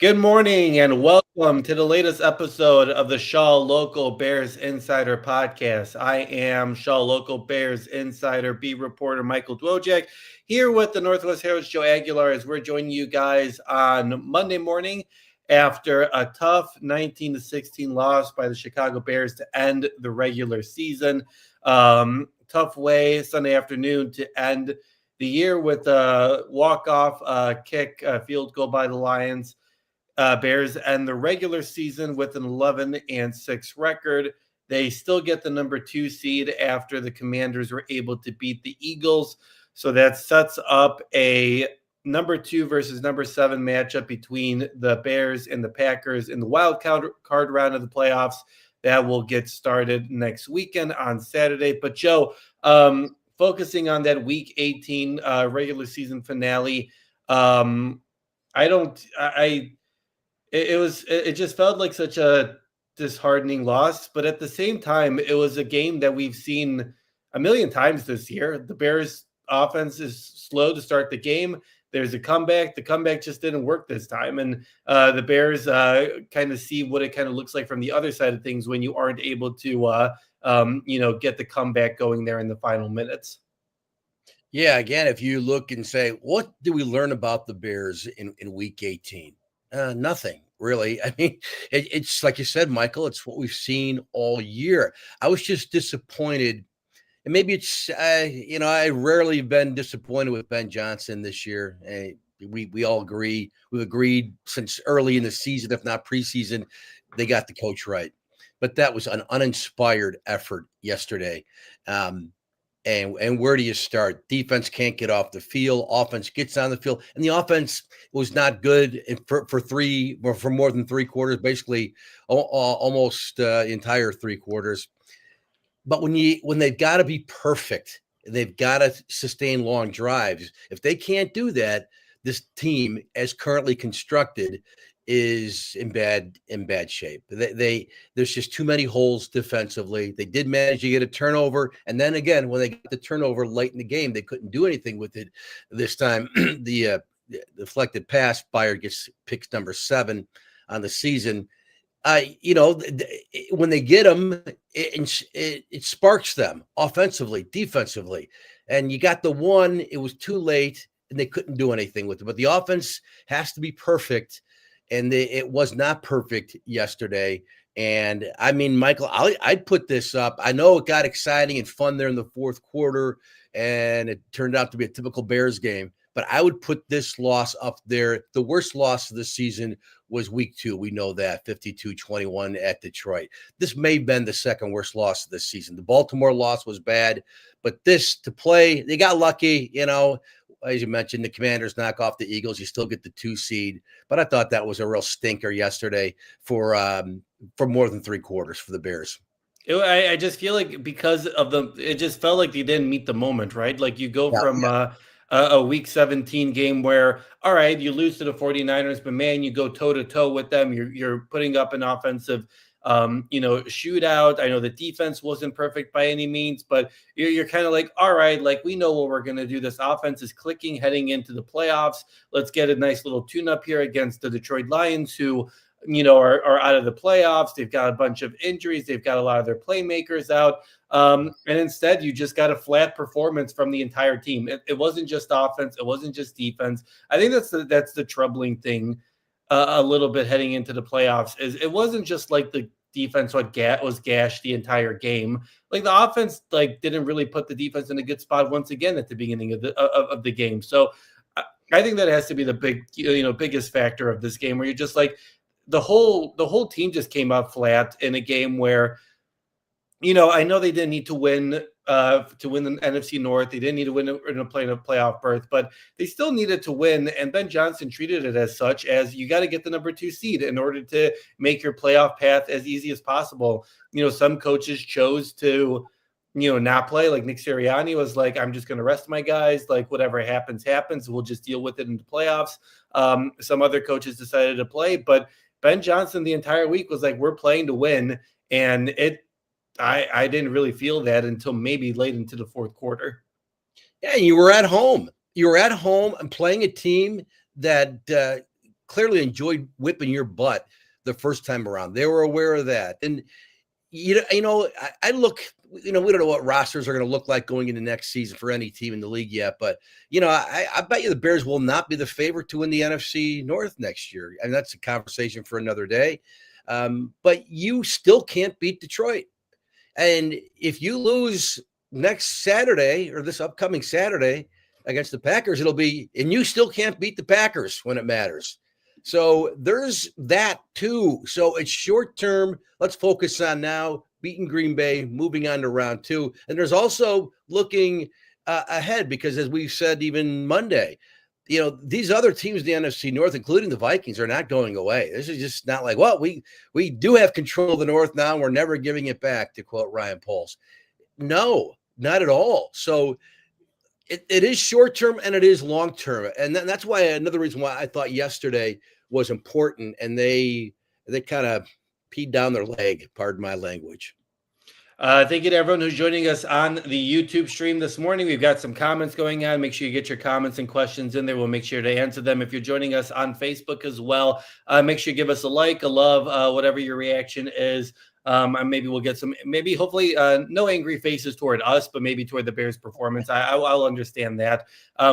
Good morning and welcome to the latest episode of the Shaw Local Bears Insider Podcast. I am Shaw Local Bears Insider beat reporter Michael Dwojak here with the Northwest Herald's Joe Aguilar as we're joining you guys on Monday morning after a tough 19-16 loss by the Chicago Bears to end the regular season. Tough way Sunday afternoon to end the year with a walk-off kick field goal by the Lions. Bears end the regular season with an 11-6 record. They still get the number 2 seed after the Commanders were able to beat the Eagles. So that sets up a number 2 versus number 7 matchup between the Bears and the Packers in the wild card round of the playoffs. That will get started next weekend on Saturday. But Joe, focusing on that Week 18 regular season finale, it just felt like such a disheartening loss, but at the same time, it was a game that we've seen a million times this year. The Bears offense is slow to start the game. There's a comeback. The comeback just didn't work this time. And the Bears kind of see what it kind of looks like from the other side of things when you aren't able to, get the comeback going there in the final minutes. Yeah, again, if you look and say, what do we learn about the Bears in Week 18? Nothing, really. I mean, it's like you said, Michael, it's what we've seen all year. I was just disappointed. And maybe it's, I rarely have been disappointed with Ben Johnson this year. We all agree. We've agreed since early in the season, if not preseason, they got the coach right. But that was an uninspired effort yesterday. And where do you start? Defense can't get off the field. Offense gets on the field, and the offense was not good for more than 3 quarters, basically almost the entire 3 quarters. But when they've got to be perfect, they've got to sustain long drives. If they can't do that, this team, as currently constructed, is in bad shape. There's just too many holes defensively. They did manage to get a turnover, and then again, when they got the turnover late in the game, they couldn't do anything with it. This time, the deflected pass, Byard picks number 7 on the season. When they get them, it sparks them offensively, defensively, and you got the one. It was too late, and they couldn't do anything with it. But the offense has to be perfect. And it was not perfect yesterday. And I mean, Michael, I'd put this up. I know it got exciting and fun there in the 4th quarter, and it turned out to be a typical Bears game. But I would put this loss up there. The worst loss of the season was Week 2. We know that, 52-21 at Detroit. This may have been the second worst loss of the season. The Baltimore loss was bad, but this to play, they got lucky, As you mentioned, the Commanders knock off the Eagles. You still get the 2 seed. But I thought that was a real stinker yesterday for more than 3 quarters for the Bears. I just feel like because of it just felt like they didn't meet the moment, right? Like you go from a Week 17 game where, all right, you lose to the 49ers, but man, you go toe-to-toe with them. You're putting up an offensive shootout. I know the defense wasn't perfect by any means, but you're kind of like, all right, like we know what we're going to do. This offense is clicking heading into the playoffs. Let's get a nice little tune-up here against the Detroit Lions, who, are out of the playoffs. They've got a bunch of injuries. They've got a lot of their playmakers out. And instead, you just got a flat performance from the entire team. It wasn't just offense. It wasn't just defense. I think that's the troubling thing a little bit heading into the playoffs. Is it wasn't just like the defense was gashed the entire game. Like the offense didn't really put the defense in a good spot once again at the beginning of the game. So I think that has to be the biggest factor of this game, where you're just like the whole team just came out flat in a game where, I know they didn't need to win the NFC North. They didn't need to win in a playoff berth, but they still needed to win. And Ben Johnson treated it as such, as you got to get the number 2 seed in order to make your playoff path as easy as possible. Some coaches chose to, not play. Like Nick Sirianni was like, I'm just going to rest my guys. Like whatever happens, happens. We'll just deal with it in the playoffs. Some other coaches decided to play, but Ben Johnson the entire week was like, we're playing to win. And I didn't really feel that until maybe late into the 4th quarter. Yeah, you were at home. You were at home and playing a team that clearly enjoyed whipping your butt the first time around. They were aware of that. And, I look, we don't know what rosters are going to look like going into next season for any team in the league yet. But, I bet you the Bears will not be the favorite to win the NFC North next year. And that's a conversation for another day. But you still can't beat Detroit. And if you lose next Saturday or this upcoming Saturday against the Packers, and you still can't beat the Packers when it matters. So there's that too. So it's short term. Let's focus on now beating Green Bay, moving on to round 2. And there's also looking ahead, because as we've said, even Monday, these other teams in the NFC North, including the Vikings, are not going away. This is just not like, well, we do have control of the North now. We're never giving it back, to quote Ryan Poles. No, not at all. So it is short term and it is long term. And that's why another reason why I thought yesterday was important, and they kind of peed down their leg, pardon my language. Thank you to everyone who's joining us on the YouTube stream this morning. We've got some comments going on. Make sure you get your comments and questions in there. We'll make sure to answer them. If you're joining us on Facebook as well, make sure you give us a like, a love, whatever your reaction is. And maybe we'll get some, hopefully no angry faces toward us, but maybe toward the Bears' performance. I'll understand that.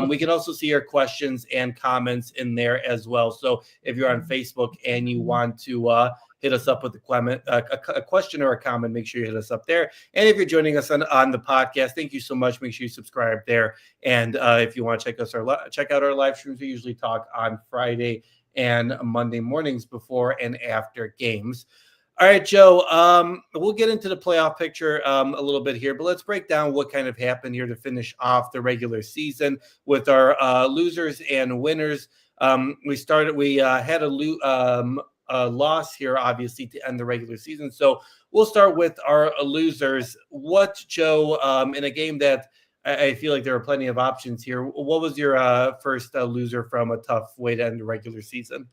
We can also see your questions and comments in there as well. So if you're on Facebook and you want to hit us up with a question or a comment, make sure you hit us up there. And if you're joining us on the podcast, thank you so much. Make sure you subscribe there. And if you want to check out our live streams, we usually talk on Friday and Monday mornings before and after games. All right, Joe, we'll get into the playoff picture a little bit here, but let's break down what kind of happened here to finish off the regular season with our losers and winners. We had a loss here, obviously, to end the regular season. So we'll start with our losers. What, Joe, in a game that I feel like there are plenty of options here, what was your first loser from a tough way to end the regular season?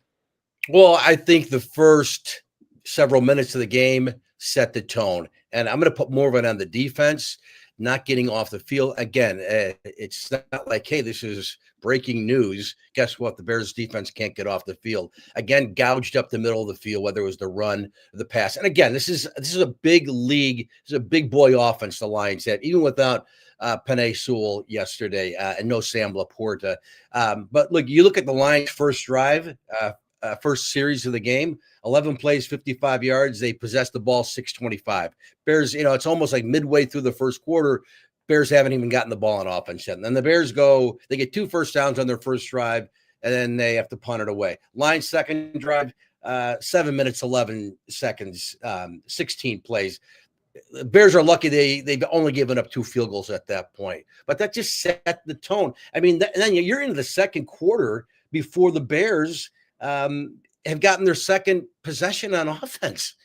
Well, I think the first several minutes of the game set the tone, and I'm going to put more of it on the defense, not getting off the field. Again, it's not like, hey, this is breaking news. Guess what? The Bears defense can't get off the field. Again, gouged up the middle of the field, whether it was the run or the pass. And again, this is a big league. This is a big boy offense the Lions had, even without Penei Sewell yesterday and no Sam Laporta. But look, you look at the Lions' first drive, first series of the game, 11 plays, 55 yards. They possessed the ball 625. Bears, it's almost like midway through the first quarter, Bears haven't even gotten the ball on offense yet. And then the Bears they get 2 first downs on their first drive, and then they have to punt it away. Lions' second drive, 7 minutes, 11 seconds, 16 plays. The Bears are lucky they've only given up 2 field goals at that point. But that just set the tone. I mean, then you're into the second quarter before the Bears have gotten their second possession on offense.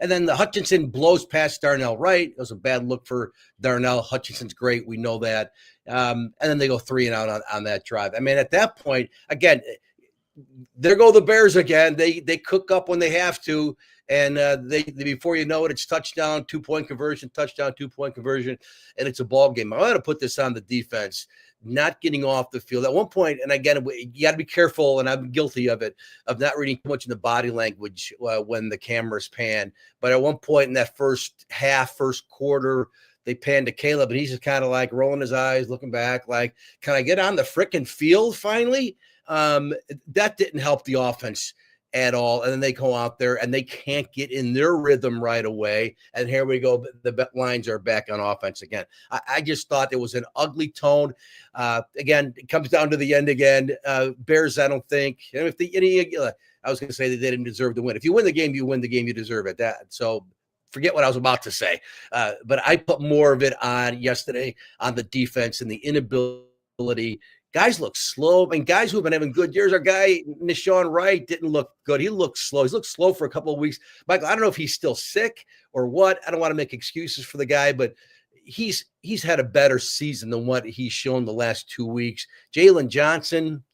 And then the Hutchinson blows past Darnell Wright. It was a bad look for Darnell. Hutchinson's great. We know that. And then they go 3 and out on that drive. I mean, at that point, again, there go the Bears again. They cook up when they have to. And they before you know it, it's touchdown, 2-point conversion, touchdown, 2-point conversion, and it's a ball game. I want to put this on the defense, not getting off the field. At one point, and again, you got to be careful, and I'm guilty of it, of not reading too much in the body language when the cameras pan. But at one point in that first quarter, they pan to Caleb, and he's just kind of like rolling his eyes, looking back, like, can I get on the frickin' field finally? That didn't help the offense at all. And then they go out there and they can't get in their rhythm right away. And here we go. The Lions are back on offense again. I just thought it was an ugly tone. Again, it comes down to the end again. Bears, I don't think. I was going to say that they didn't deserve to win. If you win the game, you win the game. You deserve it. So forget what I was about to say. But I put more of it on yesterday on the defense and the inability. Guys look slow. I mean, guys who've been having good years. Our guy, Nishawn Wright, didn't look good. He looked slow. He's looked slow for a couple of weeks. Michael, I don't know if he's still sick or what. I don't want to make excuses for the guy, but he's had a better season than what he's shown the last 2 weeks. Jalen Johnson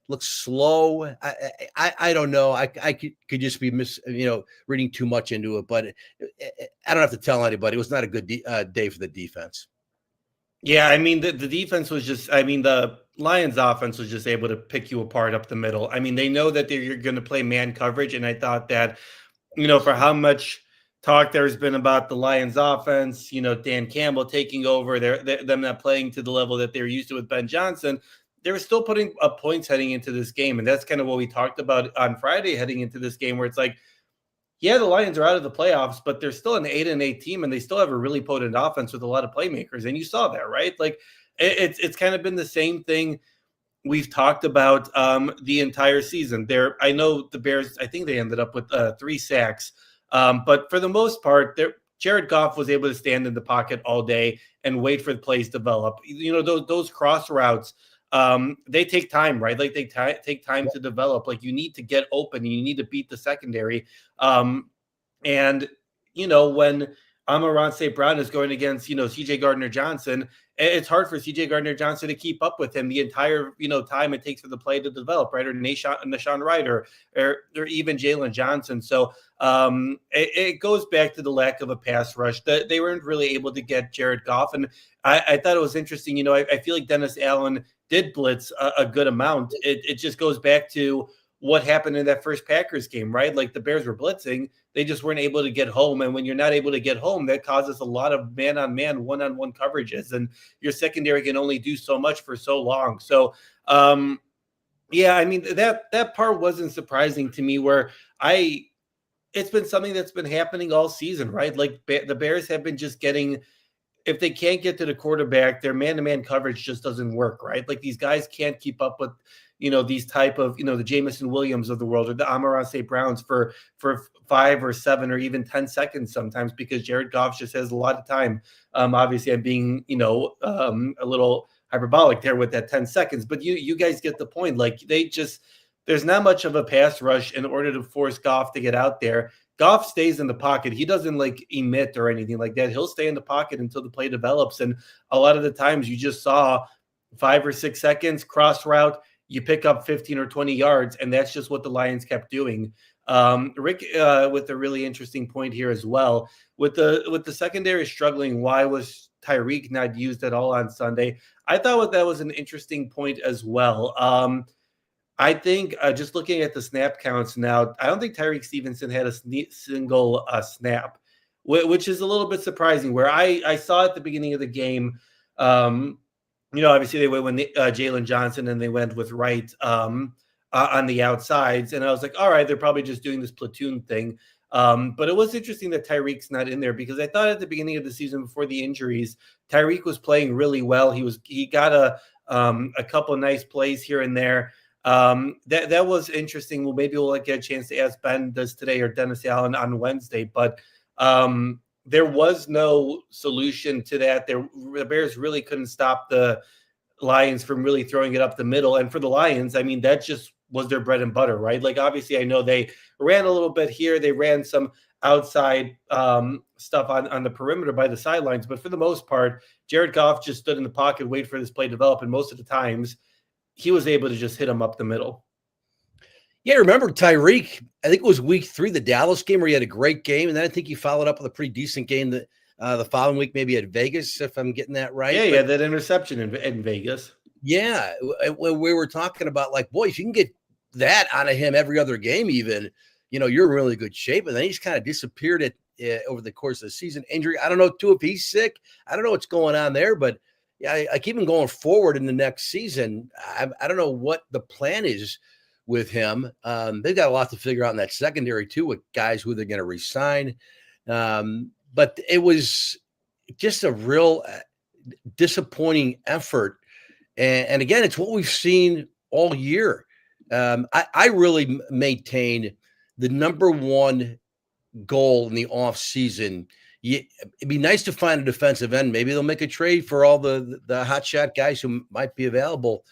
looks slow. I don't know. I could just be reading too much into it, but I don't have to tell anybody. It was not a good day for the defense. Yeah, I mean the defense was just I mean the Lions offense was just able to pick you apart up the middle. I mean, they know that you're going to play man coverage, and I thought that, for how much talk there's been about the Lions offense, Dan Campbell taking over, them not playing to the level that they're used to with Ben Johnson, they were still putting up points heading into this game. And that's kind of what we talked about on Friday heading into this game, where it's like, yeah, the Lions are out of the playoffs, but they're still an 8-8 team, and they still have a really potent offense with a lot of playmakers. And you saw that, right? Like it's kind of been the same thing we've talked about the entire season. I know the Bears. I think they ended up with 3 sacks, but for the most part, Jared Goff was able to stand in the pocket all day and wait for the plays to develop. Those cross routes. They take time, right? Like they take time to develop. Like you need to get open. You need to beat the secondary. And when Amon-Ra St. Brown is going against CJ Gardner-Johnson, it's hard for CJ Gardner-Johnson to keep up with him the entire time it takes for the play to develop, right? Or Nashawn Wright or even Jalen Johnson. So it goes back to the lack of a pass rush. They weren't really able to get Jared Goff, and I thought it was interesting. I feel like Dennis Allen did blitz a good amount. It just goes back to what happened in that first Packers game, right? Like the Bears were blitzing, they just weren't able to get home. And when you're not able to get home, that causes a lot of man-on-man, one-on-one coverages. And your secondary can only do so much for so long. So, yeah, I mean, that part wasn't surprising to me it's been something that's been happening all season, right? Like the Bears have been just getting, if they can't get to the quarterback, their man-to-man coverage just doesn't work, right? Like these guys can't keep up with, these type of, the Jamison Williams of the world or the Amon-Ra St. Browns for 5 or 7 or even 10 seconds sometimes, because Jared Goff just has a lot of time. Obviously, I'm being, a little hyperbolic there with that 10 seconds, but you guys get the point. Like there's not much of a pass rush in order to force Goff to get out there. Goff stays in the pocket. He doesn't like emit or anything like that. He'll stay in the pocket until the play develops. And a lot of the times you just saw 5 or 6 seconds cross route, you pick up 15 or 20 yards. And that's just what the Lions kept doing. Rick, with a really interesting point here as well, with the secondary struggling, why was Tyreek not used at all on Sunday? I thought that was an interesting point as well. I think just looking at the snap counts now, I don't think Tyreek Stevenson had a single snap, which is a little bit surprising. Where I saw at the beginning of the game, obviously they went with Jalen Johnson and they went with Wright on the outsides, and I was like, all right, they're probably just doing this platoon thing. But it was interesting that Tyreek's not in there, because I thought at the beginning of the season before the injuries, Tyreek was playing really well. He got a couple of nice plays here and there. That was interesting. Well, maybe we'll get a chance to ask Ben this today or Dennis Allen on Wednesday, but there was no solution to that. The Bears really couldn't stop the Lions from really throwing it up the middle. And for the Lions, I mean, that just was their bread and butter, right? Like, obviously, I know they ran a little bit here. They ran some outside stuff on the perimeter by the sidelines. But for the most part, Jared Goff just stood in the pocket, wait for this play to develop. And most of the times, he was able to just hit him up the middle. Yeah, remember Tyreek, I think it was week 3, the Dallas game, where he had a great game. And then I think he followed up with a pretty decent game the following week, maybe at Vegas, if I'm getting that right. Yeah, yeah, that interception in Vegas. Yeah, when we were talking about, like, boy, if you can get that out of him every other game even, you're in really good shape. And then he's kind of disappeared over the course of the season. Injury, I don't know, too, if he's sick. I don't know what's going on there, but yeah, I keep him going forward in the next season. I don't know what the plan is with him. They've got a lot to figure out in that secondary too, with guys who they're going to resign. But it was just a real disappointing effort. And again, it's what we've seen all year. I really maintain the number one goal in the offseason. It'd be nice to find a defensive end. Maybe they'll make a trade for all the hotshot guys who might be available.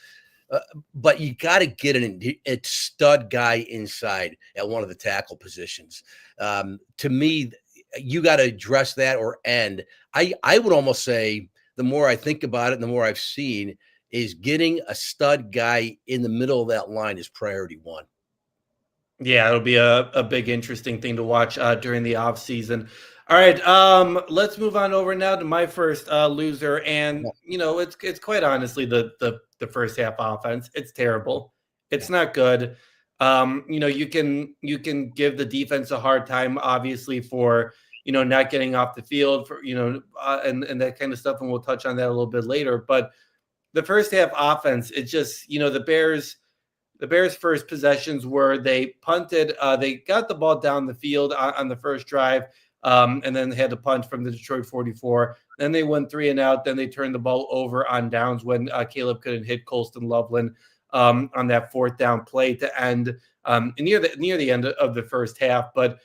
But you got to get a stud guy inside at one of the tackle positions. To me, you got to address that or end. I would almost say, the more I think about it and the more I've seen, is getting a stud guy in the middle of that line is priority one. Yeah, it'll be a big, interesting thing to watch during the offseason. All right, let's move on over now to my first loser, and Yeah. it's quite honestly the first half offense. It's terrible. It's not good. You can give the defense a hard time, obviously, for not getting off the field for and that kind of stuff, and we'll touch on that a little bit later. But the first half offense, it just the Bears' first possessions were they punted. They got the ball down the field on the first drive, and then they had to punt from the Detroit 44. Then they went 3-and-out. Then they turned the ball over on downs when Caleb couldn't hit Colston Loveland on that fourth down play to end near the end of the first half. But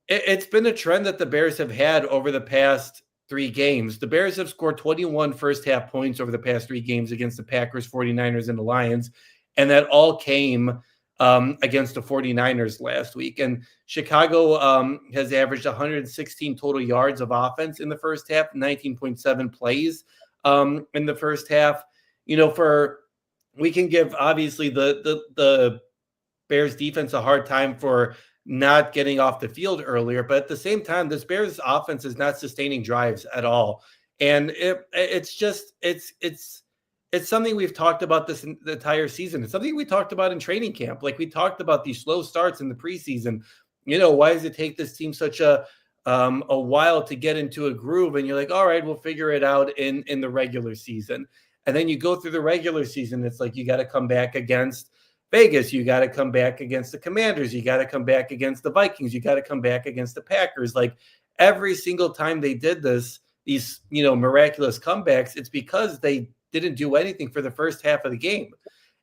it's been a trend that the Bears have had over the past 3 games. The Bears have scored 21 first half points over the past 3 games against the Packers, 49ers, and the Lions. And that all came against the 49ers last week. And Chicago has averaged 116 total yards of offense in the first half, 19.7 plays in the first half. We can give obviously the Bears defense a hard time for not getting off the field earlier, but at the same time, this Bears offense is not sustaining drives at all, and it's something we've talked about the entire season. It's something we talked about in training camp. Like we talked about these slow starts in the preseason. Why does it take this team such a while to get into a groove? And you're like, all right, we'll figure it out in the regular season. And then you go through the regular season. It's like you got to come back against Vegas, you got to come back against the Commanders, you got to come back against the Vikings, you got to come back against the Packers. Like every single time they did these miraculous comebacks, it's because they didn't do anything for the first half of the game.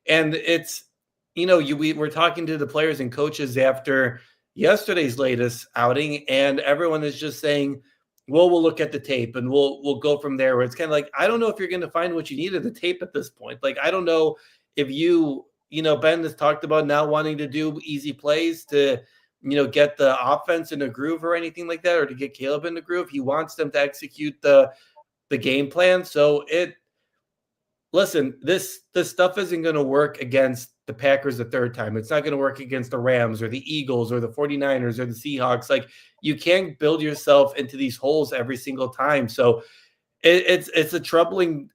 And it's we were talking to the players and coaches after yesterday's latest outing, and everyone is just saying, well, we'll look at the tape and we'll go from there. Where it's kind of like, I don't know if you're going to find what you need in the tape at this point. Like I don't know if Ben has talked about now wanting to do easy plays to, get the offense in a groove or anything like that, or to get Caleb in the groove. He wants them to execute the game plan. So listen, this stuff isn't going to work against the Packers the third time. It's not going to work against the Rams or the Eagles or the 49ers or the Seahawks. Like you can't build yourself into these holes every single time. So it's a troubling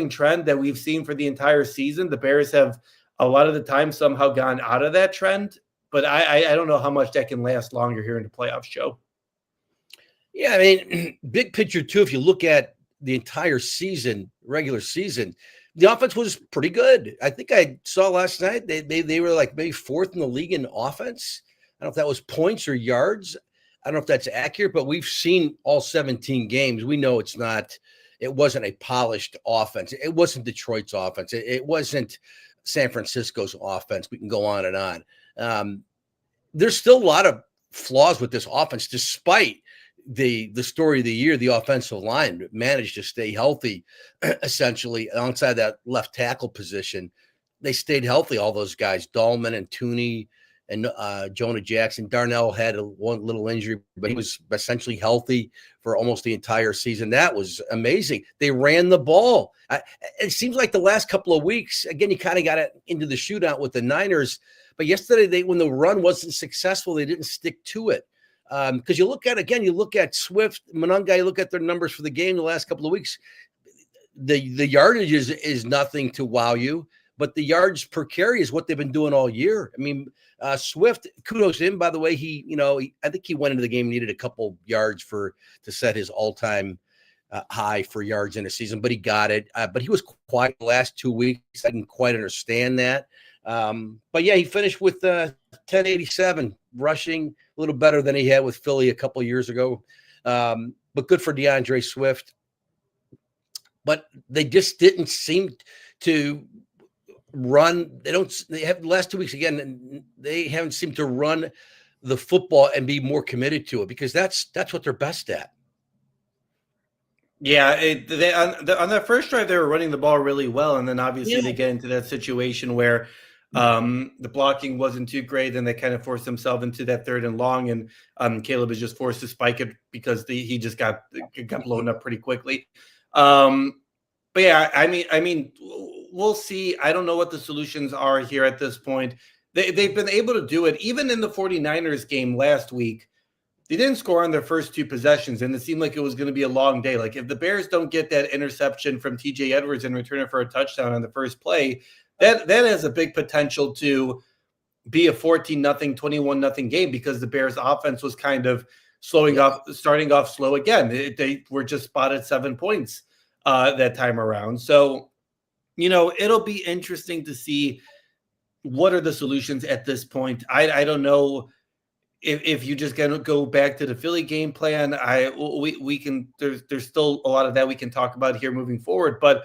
trend that we've seen for the entire season. The Bears have a lot of the time somehow gone out of that trend, but I don't know how much that can last longer here in the playoffs, Joe. Yeah, I mean, big picture too, if you look at the entire season, regular season, the offense was pretty good. I think I saw last night they were like maybe fourth in the league in offense. I don't know if that was points or yards. I don't know if that's accurate, but we've seen all 17 games. We know it wasn't a polished offense. It wasn't Detroit's offense. It wasn't San Francisco's offense. We can go on and on. There's still a lot of flaws with this offense, despite the story of the year. The offensive line managed to stay healthy, essentially, alongside that left tackle position. They stayed healthy, all those guys, Dahlman and Tooney and Jonah Jackson. Darnell had one little injury, but he was essentially healthy for almost the entire season. That was amazing. They ran the ball. It seems like the last couple of weeks, again, you kind of got into the shootout with the Niners. But yesterday, when the run wasn't successful, they didn't stick to it. Because you look at Swift, Monunga, you look at their numbers for the game the last couple of weeks. The yardage is nothing to wow you, but the yards per carry is what they've been doing all year. I mean, Swift, kudos to him, by the way. I think he went into the game, needed a couple yards to set his all-time high for yards in a season, but he got it. But he was quiet the last 2 weeks. I didn't quite understand that. But yeah, he finished with 1087 rushing, a little better than he had with Philly a couple of years ago. But good for DeAndre Swift. But they just didn't seem to run. They have the last 2 weeks again. They haven't seemed to run the football and be more committed to it, because that's what they're best at. Yeah, on that first drive, they were running the ball really well, and then obviously they get into that situation where the blocking wasn't too great, and they kind of forced themselves into that third and long, and Caleb is just forced to spike it because he just got blown up pretty quickly. But yeah, I mean, we'll see. I don't know what the solutions are here at this point. They've been able to do it even in the 49ers game last week. they didn't score on their first two possessions, and it seemed like it was going to be a long day. Like if the Bears don't get that interception from TJ Edwards and return it for a touchdown on the first play, that has a big potential to be a 14-0, 21-0 game because the Bears offense was kind of starting off slow again. They were just spotted 7 points that time around. So, it'll be interesting to see what are the solutions at this point. I don't know if you just gonna go back to the Philly game plan. We can there's still a lot of that we can talk about here moving forward, but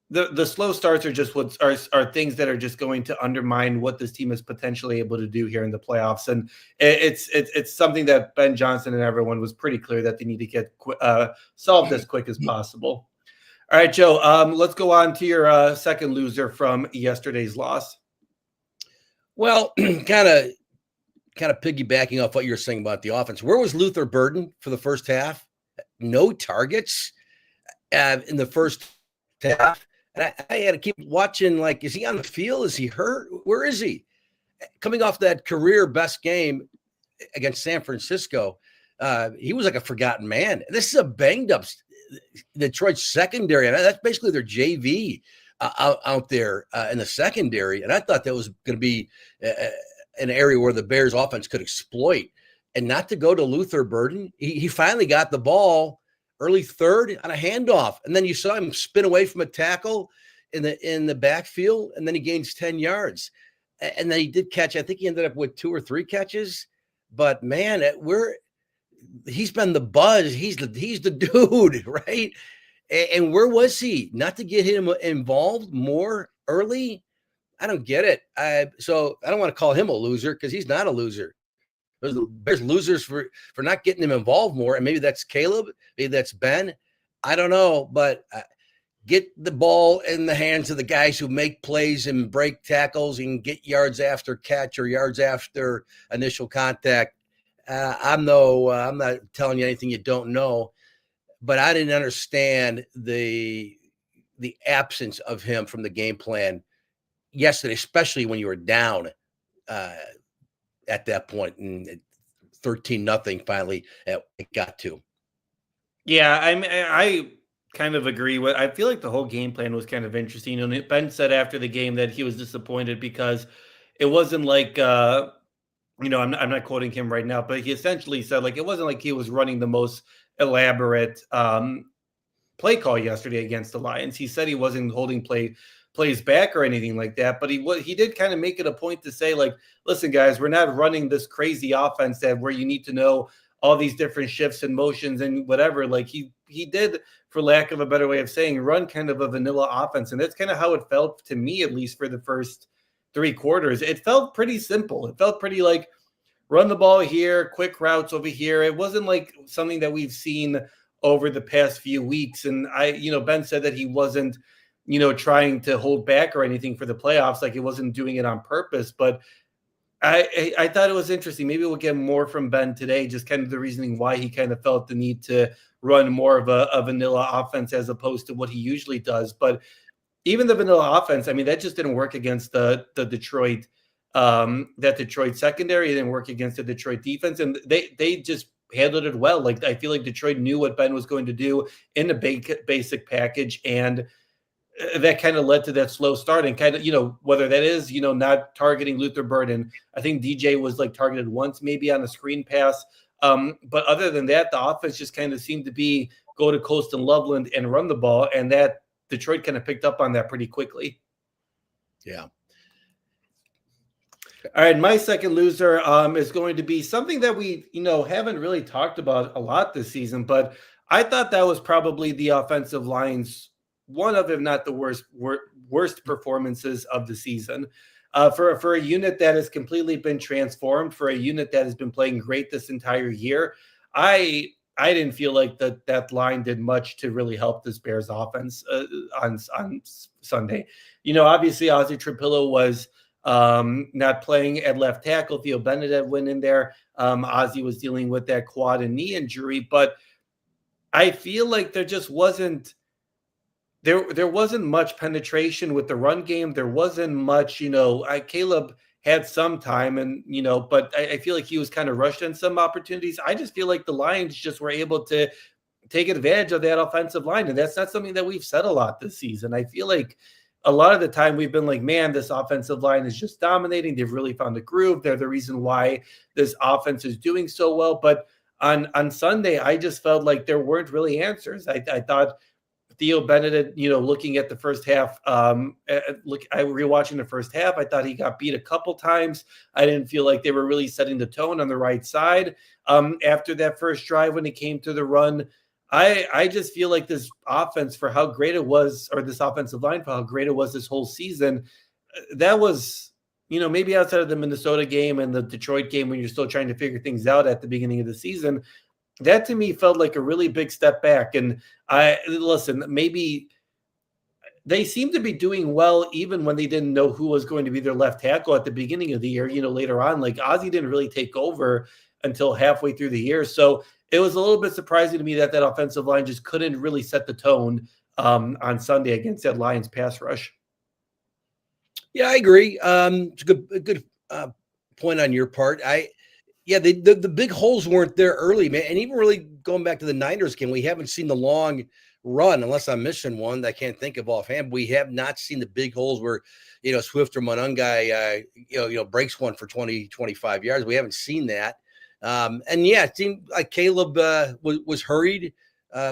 the slow starts are just what are things that are just going to undermine what this team is potentially able to do here in the playoffs. And it's something that Ben Johnson and everyone was pretty clear that they need to get solved as quick as possible. All right, Joe, let's go on to your second loser from yesterday's loss. Well, kind of piggybacking off what you're saying about the offense. Where was Luther Burden for the first half? No targets in the first half. And I had to keep watching, like, is he on the field? Is he hurt? Where is he? Coming off that career best game against San Francisco, he was like a forgotten man. This is a banged up Detroit secondary. And that's basically their JV out there in the secondary. And I thought that was going to be an area where the Bears offense could exploit. And not to go to Luther Burden, he finally got the ball early third on a handoff. And then you saw him spin away from a tackle in the backfield, and then he gains 10 yards. And then he did catch, I think he ended up with 2 or 3 catches. But man, he's been the buzz. He's the dude, right? And where was he? Not to get him involved more early? I don't get it. So I don't want to call him a loser because he's not a loser. There's losers for not getting him involved more, and maybe that's Caleb, maybe that's Ben. I don't know, but get the ball in the hands of the guys who make plays and break tackles and get yards after catch or yards after initial contact. I'm not telling you anything you don't know, but I didn't understand the absence of him from the game plan yesterday, especially when you were down at that point, and 13-0 finally it got to. Yeah, I kind of agree with. I feel like the whole game plan was kind of interesting. And Ben said after the game that he was disappointed because it wasn't like I'm not quoting him right now, but he essentially said like it wasn't like he was running the most elaborate play call yesterday against the Lions. He said he wasn't holding plays back or anything like that, but he did kind of make it a point to say like, listen guys, we're not running this crazy offense that where you need to know all these different shifts and motions and whatever. Like he did, for lack of a better way of saying, run kind of a vanilla offense. And that's kind of how it felt to me, at least for the first 3 quarters. It felt pretty simple. It felt pretty like run the ball here, quick routes over here. It wasn't like something that we've seen over the past few weeks. And Ben said that he wasn't trying to hold back or anything for the playoffs. Like he wasn't doing it on purpose, but I thought it was interesting. Maybe we'll get more from Ben today, just kind of the reasoning why he kind of felt the need to run more of a vanilla offense as opposed to what he usually does. But even the vanilla offense, I mean, that just didn't work against the Detroit, that Detroit secondary. It didn't work against the Detroit defense, and they just handled it well. Like I feel like Detroit knew what Ben was going to do in the basic package, and that kind of led to that slow start. And kind of, whether that is, not targeting Luther Burden. I think DJ was like targeted once, maybe on a screen pass. But other than that, the offense just kind of seemed to be go to Colston Loveland and run the ball. And that Detroit kind of picked up on that pretty quickly. Yeah. All right. My second loser is going to be something that we, haven't really talked about a lot this season, but I thought that was probably the offensive line's one of, if not the worst performances of the season. For a unit that has completely been transformed, for a unit that has been playing great this entire year, I didn't feel like that line did much to really help this Bears offense on Sunday. Obviously Ozzie Trapillo was not playing at left tackle. Theo Benedett went in there. Ozzie was dealing with that quad and knee injury, but I feel like there just wasn't. There wasn't much penetration with the run game. There wasn't much, Caleb had some time, and but I feel like he was kind of rushed in some opportunities. I just feel like the Lions just were able to take advantage of that offensive line. And that's not something that we've said a lot this season. I feel like a lot of the time we've been like, man, this offensive line is just dominating. They've really found a groove. They're the reason why this offense is doing so well. But on Sunday, I just felt like there weren't really answers. I thought Theo Bennett, looking at the first half, I rewatching the first half. I thought he got beat a couple times. I didn't feel like they were really setting the tone on the right side. After that first drive, when it came to the run, I just feel like this offense, for how great it was, or this offensive line for how great it was this whole season, that was, maybe outside of the Minnesota game and the Detroit game when you're still trying to figure things out at the beginning of the season, that to me felt like a really big step back. And maybe they seem to be doing well even when they didn't know who was going to be their left tackle at the beginning of the year. Later on, like Ozzie didn't really take over until halfway through the year. So it was a little bit surprising to me that offensive line just couldn't really set the tone on Sunday against that Lions pass rush. Yeah, I agree. It's a good point on your part. The big holes weren't there early, man. And even really going back to the Niners game, we haven't seen the long run, unless I'm missing one that I can't think of offhand. We have not seen the big holes where, Swift or Monungai, breaks one for 20, 25 yards. We haven't seen that. It seemed like Caleb was hurried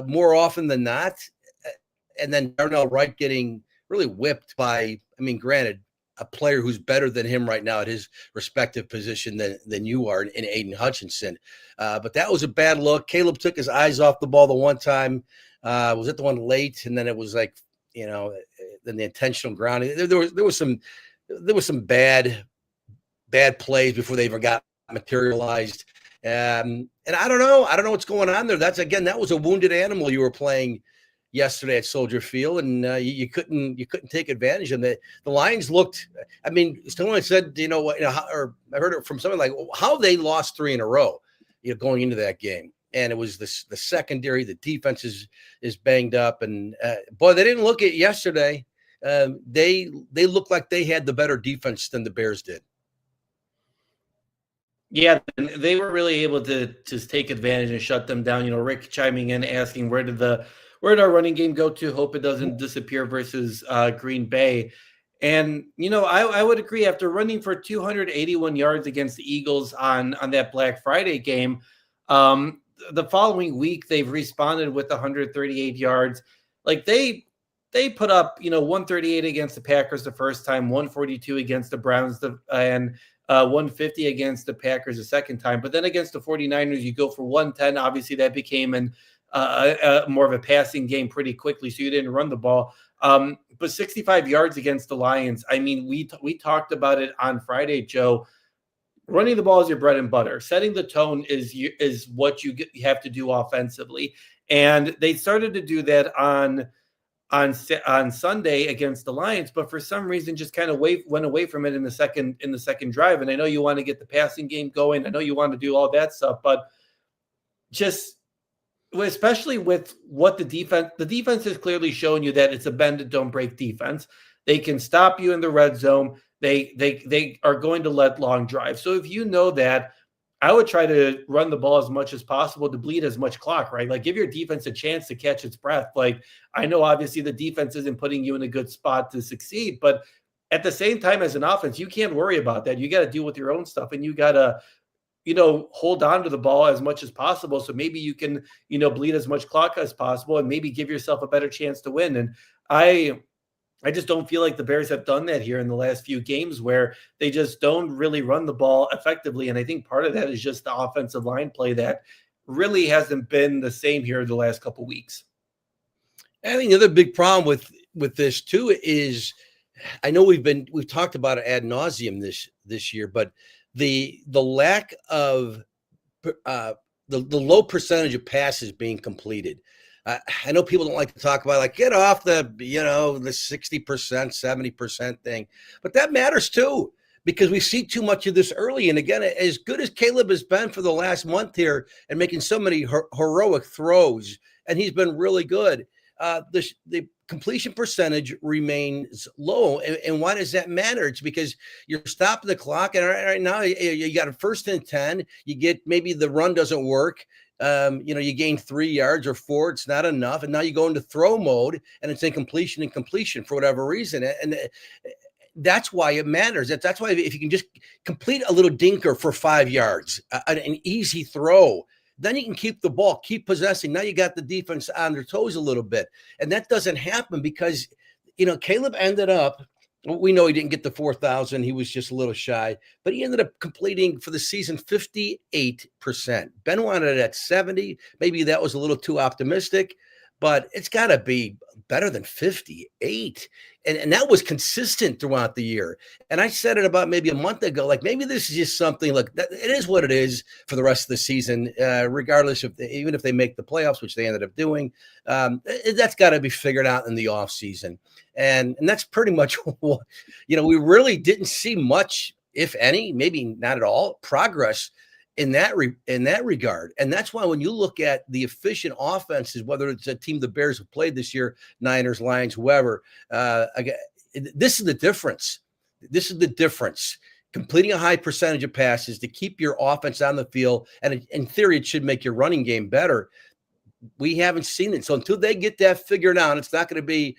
more often than not. And then Darnell Wright getting really whipped by, granted, a player who's better than him right now at his respective position than you are in Aiden Hutchinson. But that was a bad look. Caleb took his eyes off the ball the one time. Was it the one late? And then it was like, then the intentional grounding. There was some bad plays before they even got materialized. And I don't know what's going on there. That was a wounded animal you were playing yesterday at Soldier Field, and you couldn't take advantage of it. The Lions looked. Someone said, or I heard it from someone like how they lost 3 in a row, going into that game, and it was the secondary. The defense is banged up, and boy, they didn't look it yesterday. They looked like they had the better defense than the Bears did. Yeah, they were really able to just take advantage and shut them down. Rick chiming in, asking where did our running game go to? Hope it doesn't disappear versus Green Bay. And, I would agree, after running for 281 yards against the Eagles on that Black Friday game, the following week they've responded with 138 yards. Like they put up, 138 against the Packers the first time, 142 against the Browns, and 150 against the Packers the second time. But then against the 49ers, you go for 110. Obviously, that became more of a passing game pretty quickly, so you didn't run the ball. But 65 yards against the Lions. We talked about it on Friday, Joe. Running the ball is your bread and butter. Setting the tone is what you have to do offensively, and they started to do that on Sunday against the Lions, but for some reason just kind of went away from it in the second drive. And I know you want to get the passing game going. I know you want to do all that stuff, but just especially with what the defense has clearly shown you that it's a bend and don't break defense. They can stop you in the red zone. They are going to let long drives. So if you know that, I would try to run the ball as much as possible to bleed as much clock, right? Like give your defense a chance to catch its breath. Like I know obviously the defense isn't putting you in a good spot to succeed, but at the same time as an offense, you can't worry about that. You got to deal with your own stuff, and you got to, hold on to the ball as much as possible. So maybe you can, bleed as much clock as possible and maybe give yourself a better chance to win. And I just don't feel like the Bears have done that here in the last few games, where they just don't really run the ball effectively. And I think part of that is just the offensive line play that really hasn't been the same here the last couple of weeks. I think the other big problem with this too is, I know we've talked about it ad nauseum this year, but the lack of the low percentage of passes being completed. I know people don't like to talk about get off the 60%, 70% thing, but that matters too, because we see too much of this early. And again, as good as Caleb has been for the last month here and making so many heroic throws, and he's been really good, the completion percentage remains low. And why does that matter? It's because you're stopping the clock, and right now you got a 1st and 10. You get maybe the run doesn't work. You gain 3 yards or 4. It's not enough, and now you go into throw mode, and it's incompletion and completion for whatever reason, and that's why it matters. That's why if you can just complete a little dinker for 5 yards, an easy throw, then you can keep the ball, keep possessing. Now you got the defense on their toes a little bit. And that doesn't happen because, Caleb ended up, we know he didn't get the 4,000. He was just a little shy, but he ended up completing for the season 58%. Ben wanted it at 70. Maybe that was a little too optimistic, but it's got to be better than 58. And that was consistent throughout the year. And I said it about maybe a month ago, like maybe this is just something like that. It is what it is for the rest of the season, regardless of even if they make the playoffs, which they ended up doing. That's got to be figured out in the offseason. And that's pretty much what, we really didn't see much, if any, maybe not at all, progress in that regard. And that's why when you look at the efficient offenses, whether it's a team the Bears have played this year, Niners, Lions, whoever, this is the difference. This is the difference. Completing a high percentage of passes to keep your offense on the field, and in theory, it should make your running game better. We haven't seen it. So until they get that figured out, it's not going to be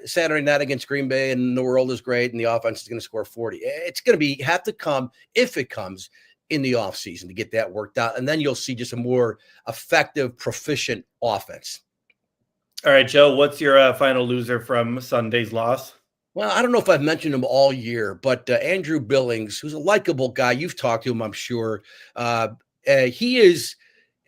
Saturday night against Green Bay and the world is great and the offense is going to score 40. It's going to have to come, if it comes, in the offseason to get that worked out. And then you'll see just a more effective, proficient offense. All right, Joe, what's your final loser from Sunday's loss? Well, I don't know if I've mentioned him all year, but Andrew Billings, who's a likable guy. You've talked to him, I'm sure. He is,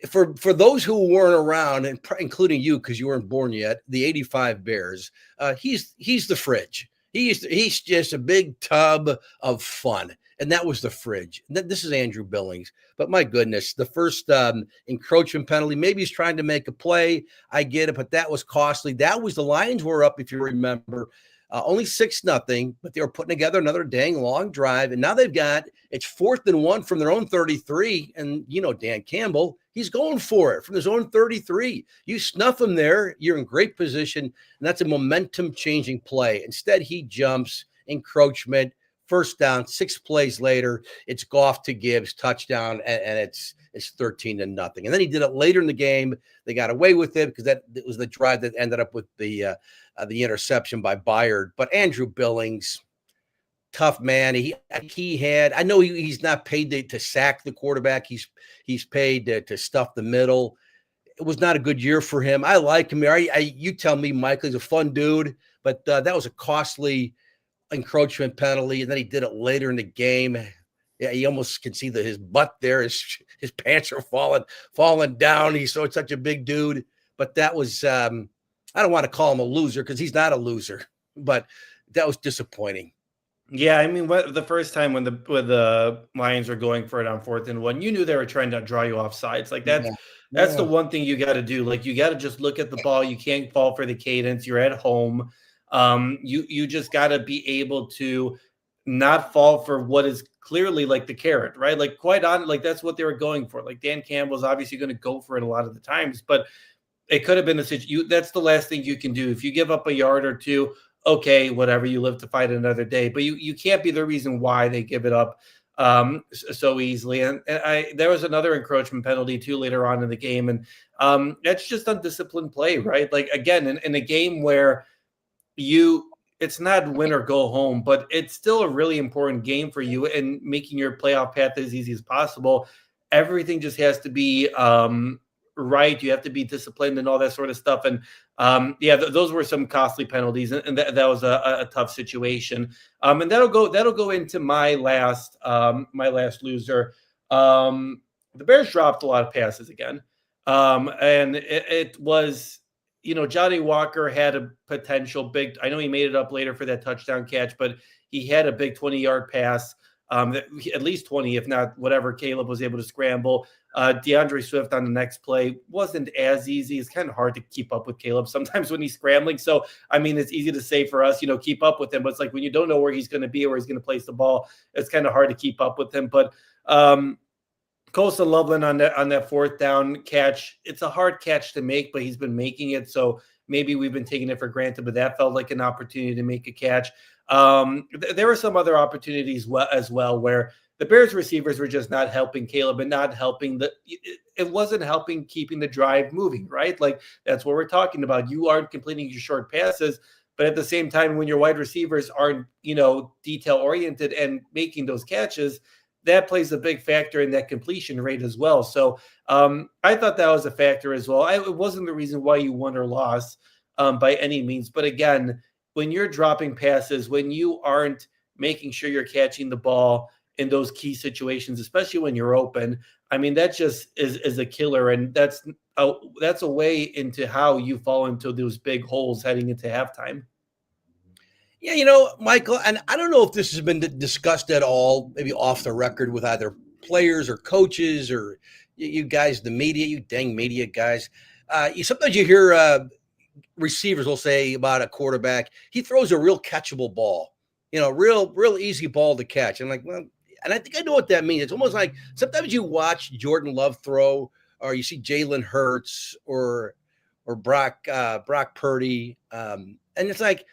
for those who weren't around, and including you because you weren't born yet, the 85 Bears, he's the fridge. He's just a big tub of fun. And that was the fridge. This is Andrew Billings. But my goodness, the first encroachment penalty, maybe he's trying to make a play. I get it, but that was costly. That was the Lions were up, if you remember, only 6-0, but they were putting together another dang long drive. And now it's 4th and 1 from their own 33. And, Dan Campbell, he's going for it from his own 33. You snuff him there, you're in great position. And that's a momentum-changing play. Instead, he jumps, encroachment, first down, 6 plays later, it's Goff to Gibbs, touchdown, and it's 13-0. And then he did it later in the game. They got away with it because it was the drive that ended up with the interception by Byard. But Andrew Billings, tough man. I know he's not paid to sack the quarterback. He's paid to stuff the middle. It was not a good year for him. I like him. You tell me, Michael, he's a fun dude, but that was a costly encroachment penalty, and then he did it later in the game. Yeah, you almost can see his butt there. His pants are falling down. He's such a big dude. But that was I don't want to call him a loser because he's not a loser, but that was disappointing. Yeah, I mean, the first time when the Lions were going for it on 4th and 1, you knew they were trying to draw you off sides. Like that's the one thing you got to do. Like you got to just look at the ball. You can't fall for the cadence. You're at home. You just got to be able to not fall for what is clearly like the carrot, right? Like quite on, like that's what they were going for. Like Dan Campbell's obviously going to go for it a lot of the times, but it could have been a situation. That's the last thing you can do. If you give up a yard or two, okay, whatever, you live to fight another day, but you can't be the reason why they give it up so easily. And there was another encroachment penalty too later on in the game. And that's just undisciplined play, right? Like again, in a game where it's not win or go home, but it's still a really important game for you and making your playoff path as easy as possible. Everything just has to be right. You have to be disciplined and all that sort of stuff. And those were some costly penalties, and that was a tough situation. And that'll go into my last loser. The Bears dropped a lot of passes again, and it was. Johnny Walker had a potential big. I know he made it up later for that touchdown catch, but he had a big 20-yard pass, at least 20, if not whatever. Caleb was able to scramble. DeAndre Swift on the next play wasn't as easy. It's kind of hard to keep up with Caleb sometimes when he's scrambling. So, I mean, it's easy to say for us, keep up with him. But it's like when you don't know where he's going to be or where he's going to place the ball, it's kind of hard to keep up with him. But Colson Loveland on that 4th down catch, it's a hard catch to make, but he's been making it. So maybe we've been taking it for granted, but that felt like an opportunity to make a catch. There were some other opportunities as well where the Bears receivers were just not helping Caleb and not helping it wasn't helping keeping the drive moving, right? Like that's what we're talking about. You aren't completing your short passes, but at the same time, when your wide receivers aren't, detail oriented and making those catches, that plays a big factor in that completion rate as well. So I thought that was a factor as well. It wasn't the reason why you won or lost by any means. But again, when you're dropping passes, when you aren't making sure you're catching the ball in those key situations, especially when you're open, I mean, that just is a killer. And that's a way into how you fall into those big holes heading into halftime. Yeah, Michael, and I don't know if this has been discussed at all, maybe off the record with either players or coaches or you guys, the media, you dang media guys. Sometimes you hear receivers will say about a quarterback, he throws a real catchable ball, real easy ball to catch. I'm like, well, and I think I know what that means. It's almost like sometimes you watch Jordan Love throw, or you see Jalen Hurts or Brock Purdy, and it's like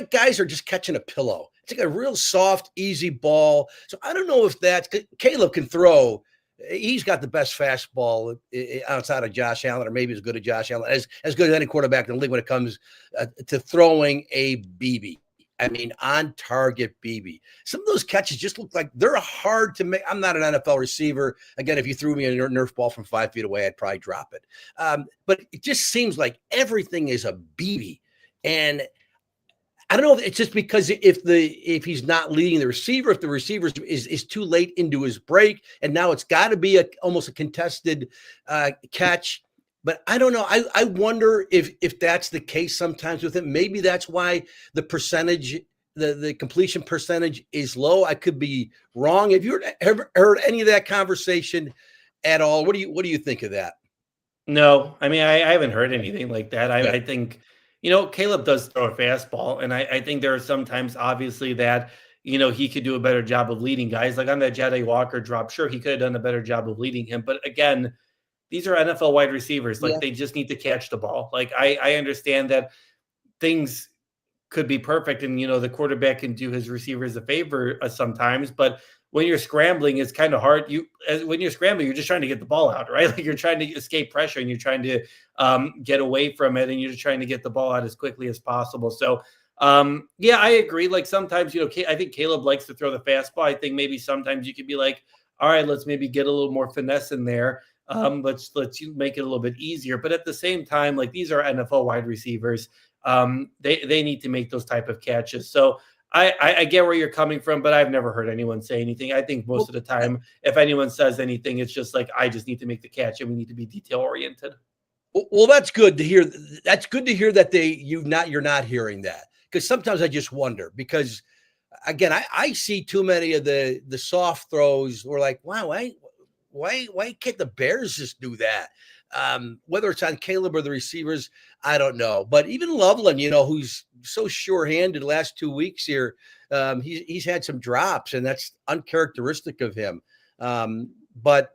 guys are just catching a pillow. It's like a real soft, easy ball. So I don't know if Caleb can throw. He's got the best fastball outside of Josh Allen, or maybe as good as Josh Allen, as good as any quarterback in the league when it comes to throwing a BB. I mean, on target BB. Some of those catches just look like they're hard to make. I'm not an NFL receiver. Again, if you threw me a Nerf ball from 5 feet away, I'd probably drop it. But it just seems like everything is a BB. And I don't know if it's just because if he's not leading the receiver, if the receiver is too late into his break, and now it's got to be almost a contested catch. But I don't know. I wonder if that's the case sometimes with him. Maybe that's why the percentage, the completion percentage is low. I could be wrong. Have you ever heard any of that conversation at all? What do you think of that? No, I mean, I haven't heard anything like that. I think, Caleb does throw a fastball, and I think there are sometimes obviously that, he could do a better job of leading guys. Like on that Jade Walker drop, sure, he could have done a better job of leading him. But again, these are NFL wide receivers. Like they just need to catch the ball. Like I understand that things could be perfect and, the quarterback can do his receivers a favor sometimes, but when you're scrambling, it's kind of hard. When you're scrambling, you're just trying to get the ball out, right? Like you're trying to escape pressure and you're trying to get away from it and you're just trying to get the ball out as quickly as possible. So, yeah, I agree. Like sometimes, I think Caleb likes to throw the fastball. I think maybe sometimes you could be like, all right, let's maybe get a little more finesse in there. Let's make it a little bit easier. But at the same time, like these are NFL wide receivers. They need to make those type of catches. So I get where you're coming from, but I've never heard anyone say anything. I think most of the time, if anyone says anything, it's just like, I just need to make the catch and we need to be detail oriented. Well, that's good to hear. That's good to hear that you're not hearing that, because sometimes I just wonder, because again, I see too many of the soft throws. We're like, wow, why can't the Bears just do that? Whether it's on Caleb or the receivers, I don't know. But even Loveland, who's so sure-handed last 2 weeks here, he's had some drops, and that's uncharacteristic of him. But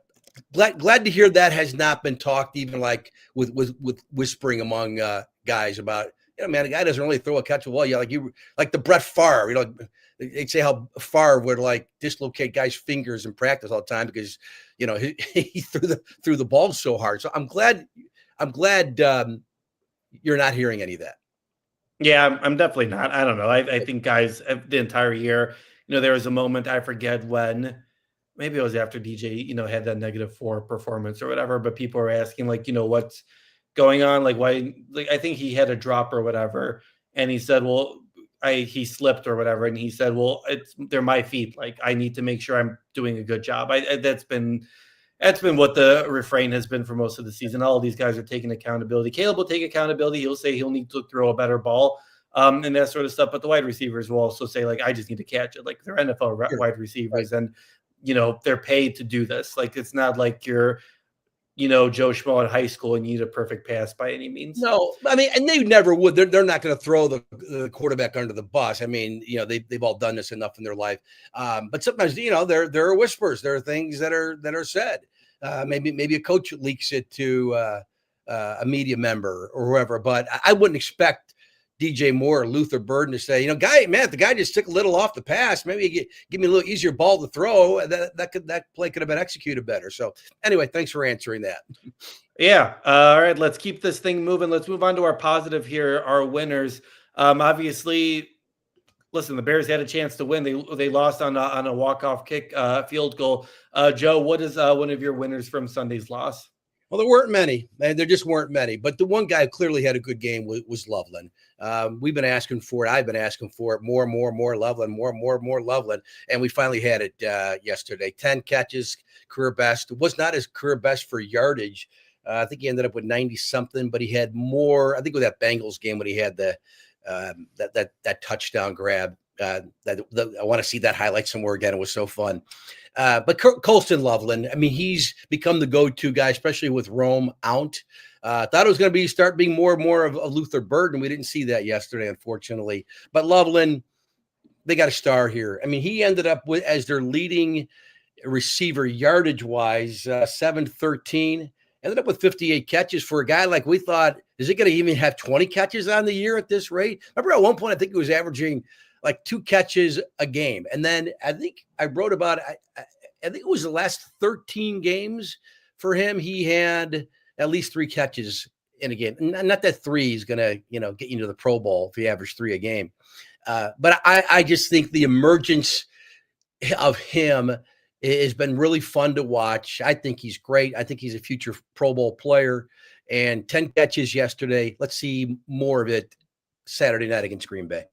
glad to hear that has not been talked, even like with whispering among guys about, man, the guy doesn't really throw a catch of ball. Yeah, like the Brett Favre, they'd say how Favre would like dislocate guys' fingers in practice all the time because, he threw the ball so hard. So I'm glad you're not hearing any of that. Yeah, I'm definitely not. I don't know. I think guys the entire year, there was a moment, I forget when, maybe it was after DJ, had that -4 performance or whatever, but people were asking like, what's going on? Like why, like, I think he had a drop or whatever. And he said, well, he slipped or whatever. And he said, well, they're my feet. Like I need to make sure I'm doing a good job. That's been what the refrain has been for most of the season. All of these guys are taking accountability. Caleb will take accountability. He'll say he'll need to throw a better ball and that sort of stuff. But the wide receivers will also say, like, I just need to catch it. Like they're NFL wide receivers. Right. And, they're paid to do this. Like it's not like you're, Joe Schmo in high school and you need a perfect pass by any means. No, I mean, and they never would. They're not going to throw the quarterback under the bus. I mean, they've all done this enough in their life. But sometimes, there are whispers. There are things that are said. Maybe a coach leaks it to a media member or whoever, but I wouldn't expect DJ Moore or Luther Burden to say, the guy just took a little off the pass. Maybe give me a little easier ball to throw. That play could have been executed better. So anyway, thanks for answering that. Yeah. All right. Let's keep this thing moving. Let's move on to our positive here, our winners. Obviously, listen, the Bears had a chance to win. They lost on a walk-off kick field goal. Joe, what is one of your winners from Sunday's loss? Well, there weren't many. There just weren't many. But the one guy who clearly had a good game was Loveland. We've been asking for it. I've been asking for it. More Loveland. More Loveland. And we finally had it yesterday. 10 catches, career best. It was not his career best for yardage. I think he ended up with 90-something, but he had more. I think with that Bengals game when he had that touchdown grab. I want to see that highlight somewhere again. It was so fun. But Colston Loveland, I mean, he's become the go-to guy, especially with Rome out. Thought it was going to start being more and more of a Luther Burden. We didn't see that yesterday, unfortunately. But Loveland, they got a star here. I mean, he ended up as their leading receiver yardage-wise, 713. Ended up with 58 catches for a guy like we thought, is it going to even have 20 catches on the year at this rate? Remember at one point, I think he was averaging like 2 catches a game. And then I think I wrote about it. I think it was the last 13 games for him. He had at least 3 catches in a game. Not that 3 is going to, get you to the Pro Bowl if you average 3 a game. But I just think the emergence of him has been really fun to watch. I think he's great. I think he's a future Pro Bowl player. And 10 catches yesterday. Let's see more of it Saturday night against Green Bay.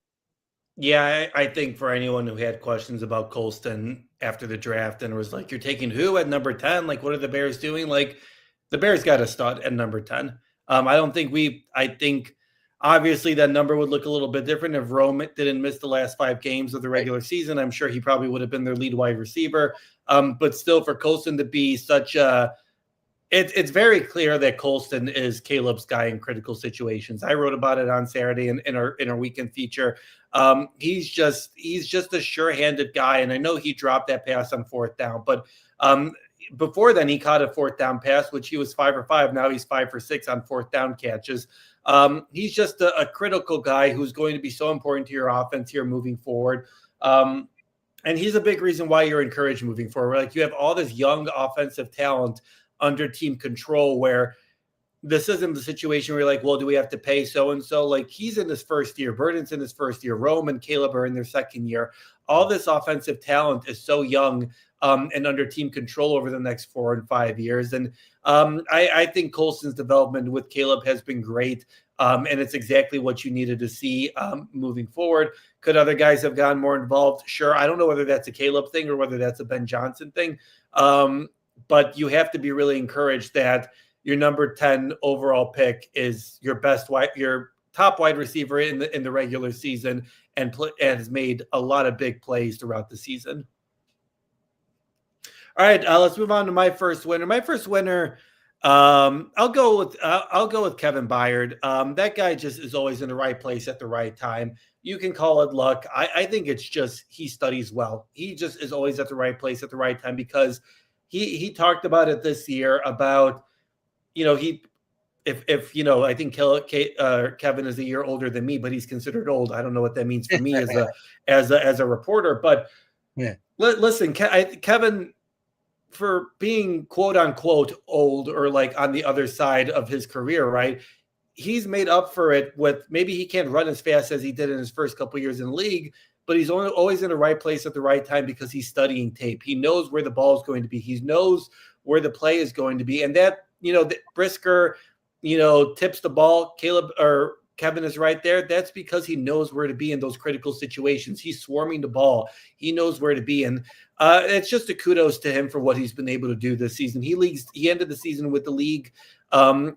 Yeah, I think for anyone who had questions about Colston after the draft and was like, you're taking who at number 10? Like, what are the Bears doing? Like, the Bears got a stud at number 10. I think obviously that number would look a little bit different if Rome didn't miss the last 5 games of the regular season. I'm sure he probably would have been their lead wide receiver. But still, for Colston to be such a it's very clear that Colston is Caleb's guy in critical situations. I wrote about it on Saturday in our weekend feature. He's just a sure-handed guy, and I know he dropped that pass on 4th down, but before then he caught a 4th down pass, which he was 5 for 5. Now he's 5 for 6 on 4th down catches. He's just a critical guy who's going to be so important to your offense here moving forward. And he's a big reason why you're encouraged moving forward. Like, you have all this young offensive talent under team control, where this isn't the situation where you're like, well, do we have to pay so-and-so? Like, he's in his first year. Burden's in his first year. Rome and Caleb are in their second year. All this offensive talent is so young and under team control over the next 4 and 5 years. And I think Colston's development with Caleb has been great. And it's exactly what you needed to see moving forward. Could other guys have gotten more involved? Sure. I don't know whether that's a Caleb thing or whether that's a Ben Johnson thing. But you have to be really encouraged that your number 10 overall pick is your top wide receiver in the regular season and has made a lot of big plays throughout the season. All right, let's move on to my first winner. My first winner, I'll go with Kevin Byard. That guy just is always in the right place at the right time. You can call it luck. I think it's just he studies well. He just is always at the right place at the right time, because he talked about it this year about, I think Kevin is a year older than me, but he's considered old. I don't know what that means for me as a reporter, but yeah. Listen, Kevin, for being quote unquote old or like on the other side of his career, right? He's made up for it with, maybe he can't run as fast as he did in his first couple of years in the league, but he's always in the right place at the right time because he's studying tape. He knows where the ball is going to be. He knows where the play is going to be. And that, Brisker, tips the ball. Kevin is right there. That's because he knows where to be in those critical situations. He's swarming the ball. He knows where to be. And it's just a kudos to him for what he's been able to do this season. He ended the season with the league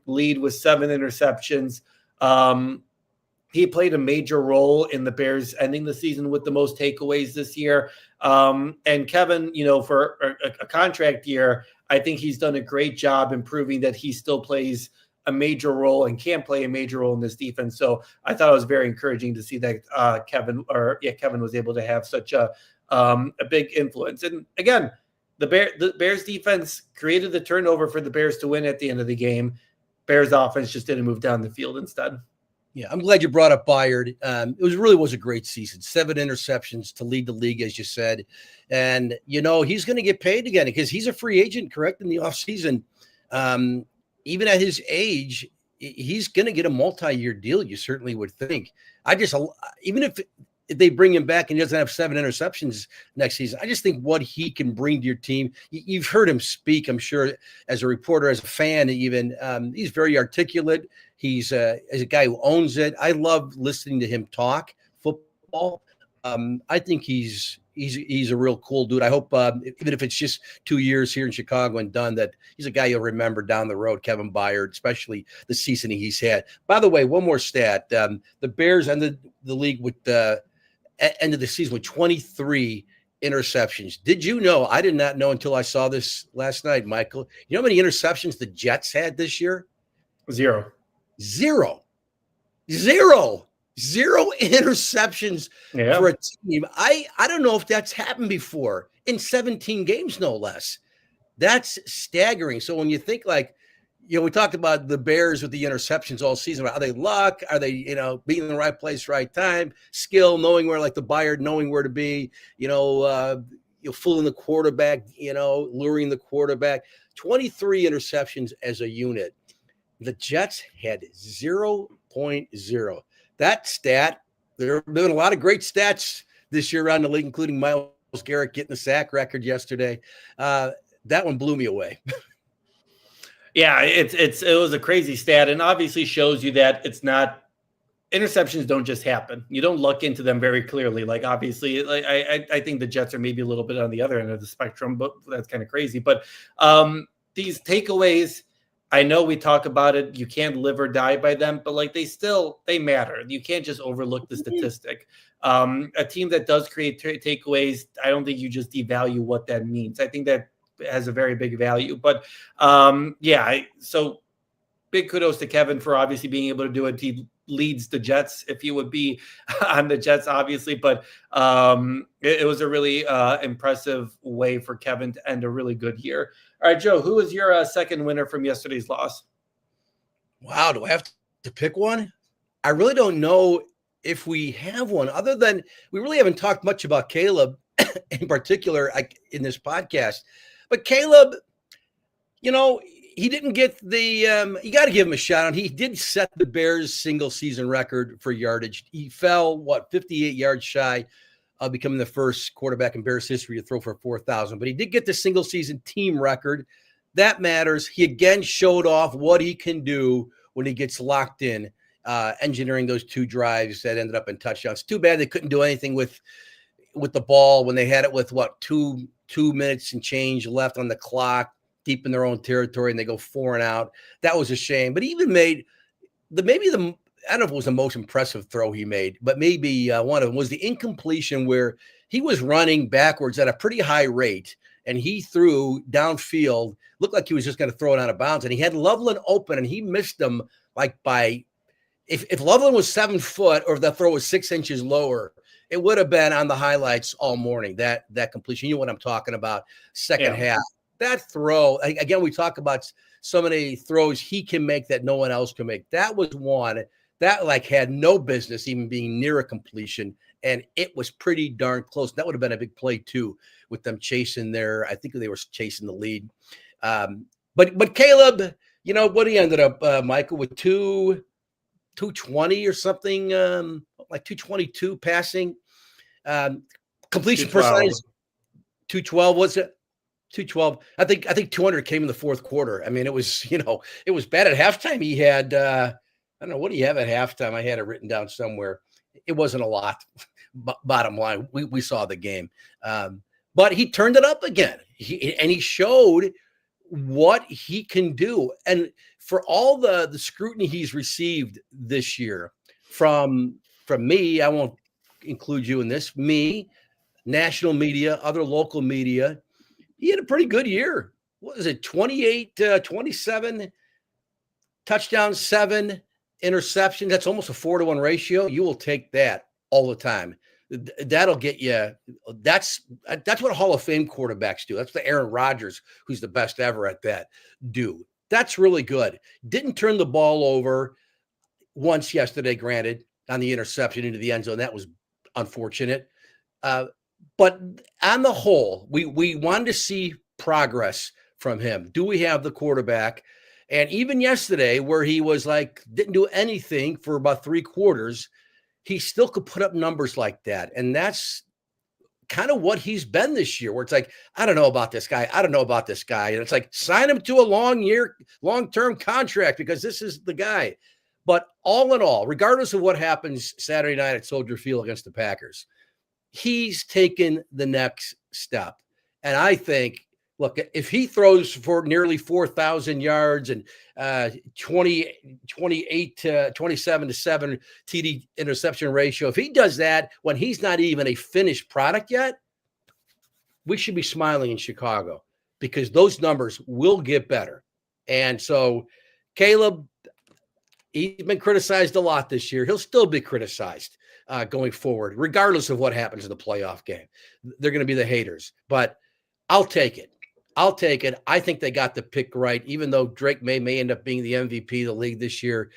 lead with 7 interceptions. He played a major role in the Bears ending the season with the most takeaways this year. And Kevin, for a contract year, I think he's done a great job in proving that he still plays a major role and can play a major role in this defense. So I thought it was very encouraging to see that Kevin was able to have such a big influence. And again, the Bears defense created the turnover for the Bears to win at the end of the game. Bears offense just didn't move down the field instead. Yeah, I'm glad you brought up Byard. It really was a great season. 7 interceptions to lead the league, as you said. And, he's going to get paid again because he's a free agent, correct, in the offseason. Even at his age, he's going to get a multi-year deal, you certainly would think. Even if they bring him back and he doesn't have 7 interceptions next season, I just think what he can bring to your team. You've heard him speak, I'm sure, as a reporter, as a fan even. He's very articulate. He's a guy who owns it. I love listening to him talk football. I think he's a real cool dude. I hope even if it's just 2 years here in Chicago and done, that he's a guy you'll remember down the road, Kevin Byard, especially the season he's had. By the way, one more stat. The Bears ended the league with end of the season with 23 interceptions. Did you know? I did not know until I saw this last night, Michael. You know how many interceptions the Jets had this year? Zero interceptions for a team. I don't know if that's happened before in 17 games, no less. That's staggering. So when you think we talked about the Bears with the interceptions all season. Are they luck? Are they, being in the right place, right time, skill, knowing where, like the Byard, knowing where to be, fooling the quarterback, luring the quarterback. 23 interceptions as a unit. The Jets had 0.0. That stat, there have been a lot of great stats this year around the league, including Myles Garrett getting the sack record yesterday. That one blew me away. Yeah, it was a crazy stat, and obviously shows you that it's not, interceptions don't just happen. You don't look into them very clearly. Like, obviously, I think the Jets are maybe a little bit on the other end of the spectrum, but that's kind of crazy. But these takeaways, I know we talk about it. You can't live or die by them, but they matter. You can't just overlook the statistic. A team that does create takeaways, I don't think you just devalue what that means. I think that has a very big value. But so big kudos to Kevin for obviously being able to do it. He leads the Jets, if he would be on the Jets, obviously. But it was a really impressive way for Kevin to end a really good year. All right, Joe, who was your second winner from yesterday's loss? Wow, do I have to pick one? I really don't know if we have one, other than we really haven't talked much about Caleb in particular in this podcast. But Caleb, he didn't get the you got to give him a shout out. He did set the Bears single season record for yardage. He fell 58 yards shy of becoming the first quarterback in Bears history to throw for 4,000, but he did get the single season team record. That matters. He again showed off what he can do when he gets locked in, engineering those 2 drives that ended up in touchdowns. Too bad they couldn't do anything with the ball when they had it with 2 minutes and change left on the clock, deep in their own territory, and they go 4 and out. That was a shame. But he even made I don't know if it was the most impressive throw he made, but maybe one of them was the incompletion where he was running backwards at a pretty high rate, and he threw downfield, looked like he was just going to throw it out of bounds, and he had Loveland open, and he missed him by if Loveland was 7 foot or if that throw was 6 inches lower, it would have been on the highlights all morning, that completion. You know what I'm talking about, second half. That throw, again, we talk about so many throws he can make that no one else can make. That was one that had no business even being near a completion, and it was pretty darn close. That would have been a big play too, with them chasing I think they were chasing the lead. But Caleb, what he ended up, Michael, with 220 or something, like 222 passing, completion percentage, 212 was it? 212. I think 200 came in the fourth quarter. I mean, it was bad at halftime. He had I don't know, what do you have at halftime? I had it written down somewhere. It wasn't a lot. Bottom line, we saw the game, but he turned it up again. He showed what he can do. And for all the scrutiny he's received this year from me, I won't include you in this, me, national media, other local media, he had a pretty good year. What is it? 28, 27 touchdowns, 7 interceptions. That's almost a 4-to-1 ratio. You will take that all the time. That'll get you. That's what Hall of Fame quarterbacks do. That's what Aaron Rodgers, who's the best ever at that, do. That's really good. Didn't turn the ball over once yesterday, granted, on the interception into the end zone. That was unfortunate. But on the whole, we wanted to see progress from him. Do we have the quarterback? And even yesterday, where he was like, didn't do anything for about 3 quarters, he still could put up numbers like that. And that's kind of what he's been this year, where it's like, I don't know about this guy. I don't know about this guy. And it's like, sign him to a long-term contract because this is the guy. But all in all, regardless of what happens Saturday night at Soldier Field against the Packers, he's taken the next step. And I think, look, if he throws for nearly 4,000 yards and 28 to 27 to 7 TD interception ratio, if he does that when he's not even a finished product yet, we should be smiling in Chicago because those numbers will get better. And so, Caleb, he's been criticized a lot this year. He'll still be criticized going forward, regardless of what happens in the playoff game. They're going to be the haters, but I'll take it. I'll take it. I think they got the pick right, even though Drake may end up being the MVP of the league this year.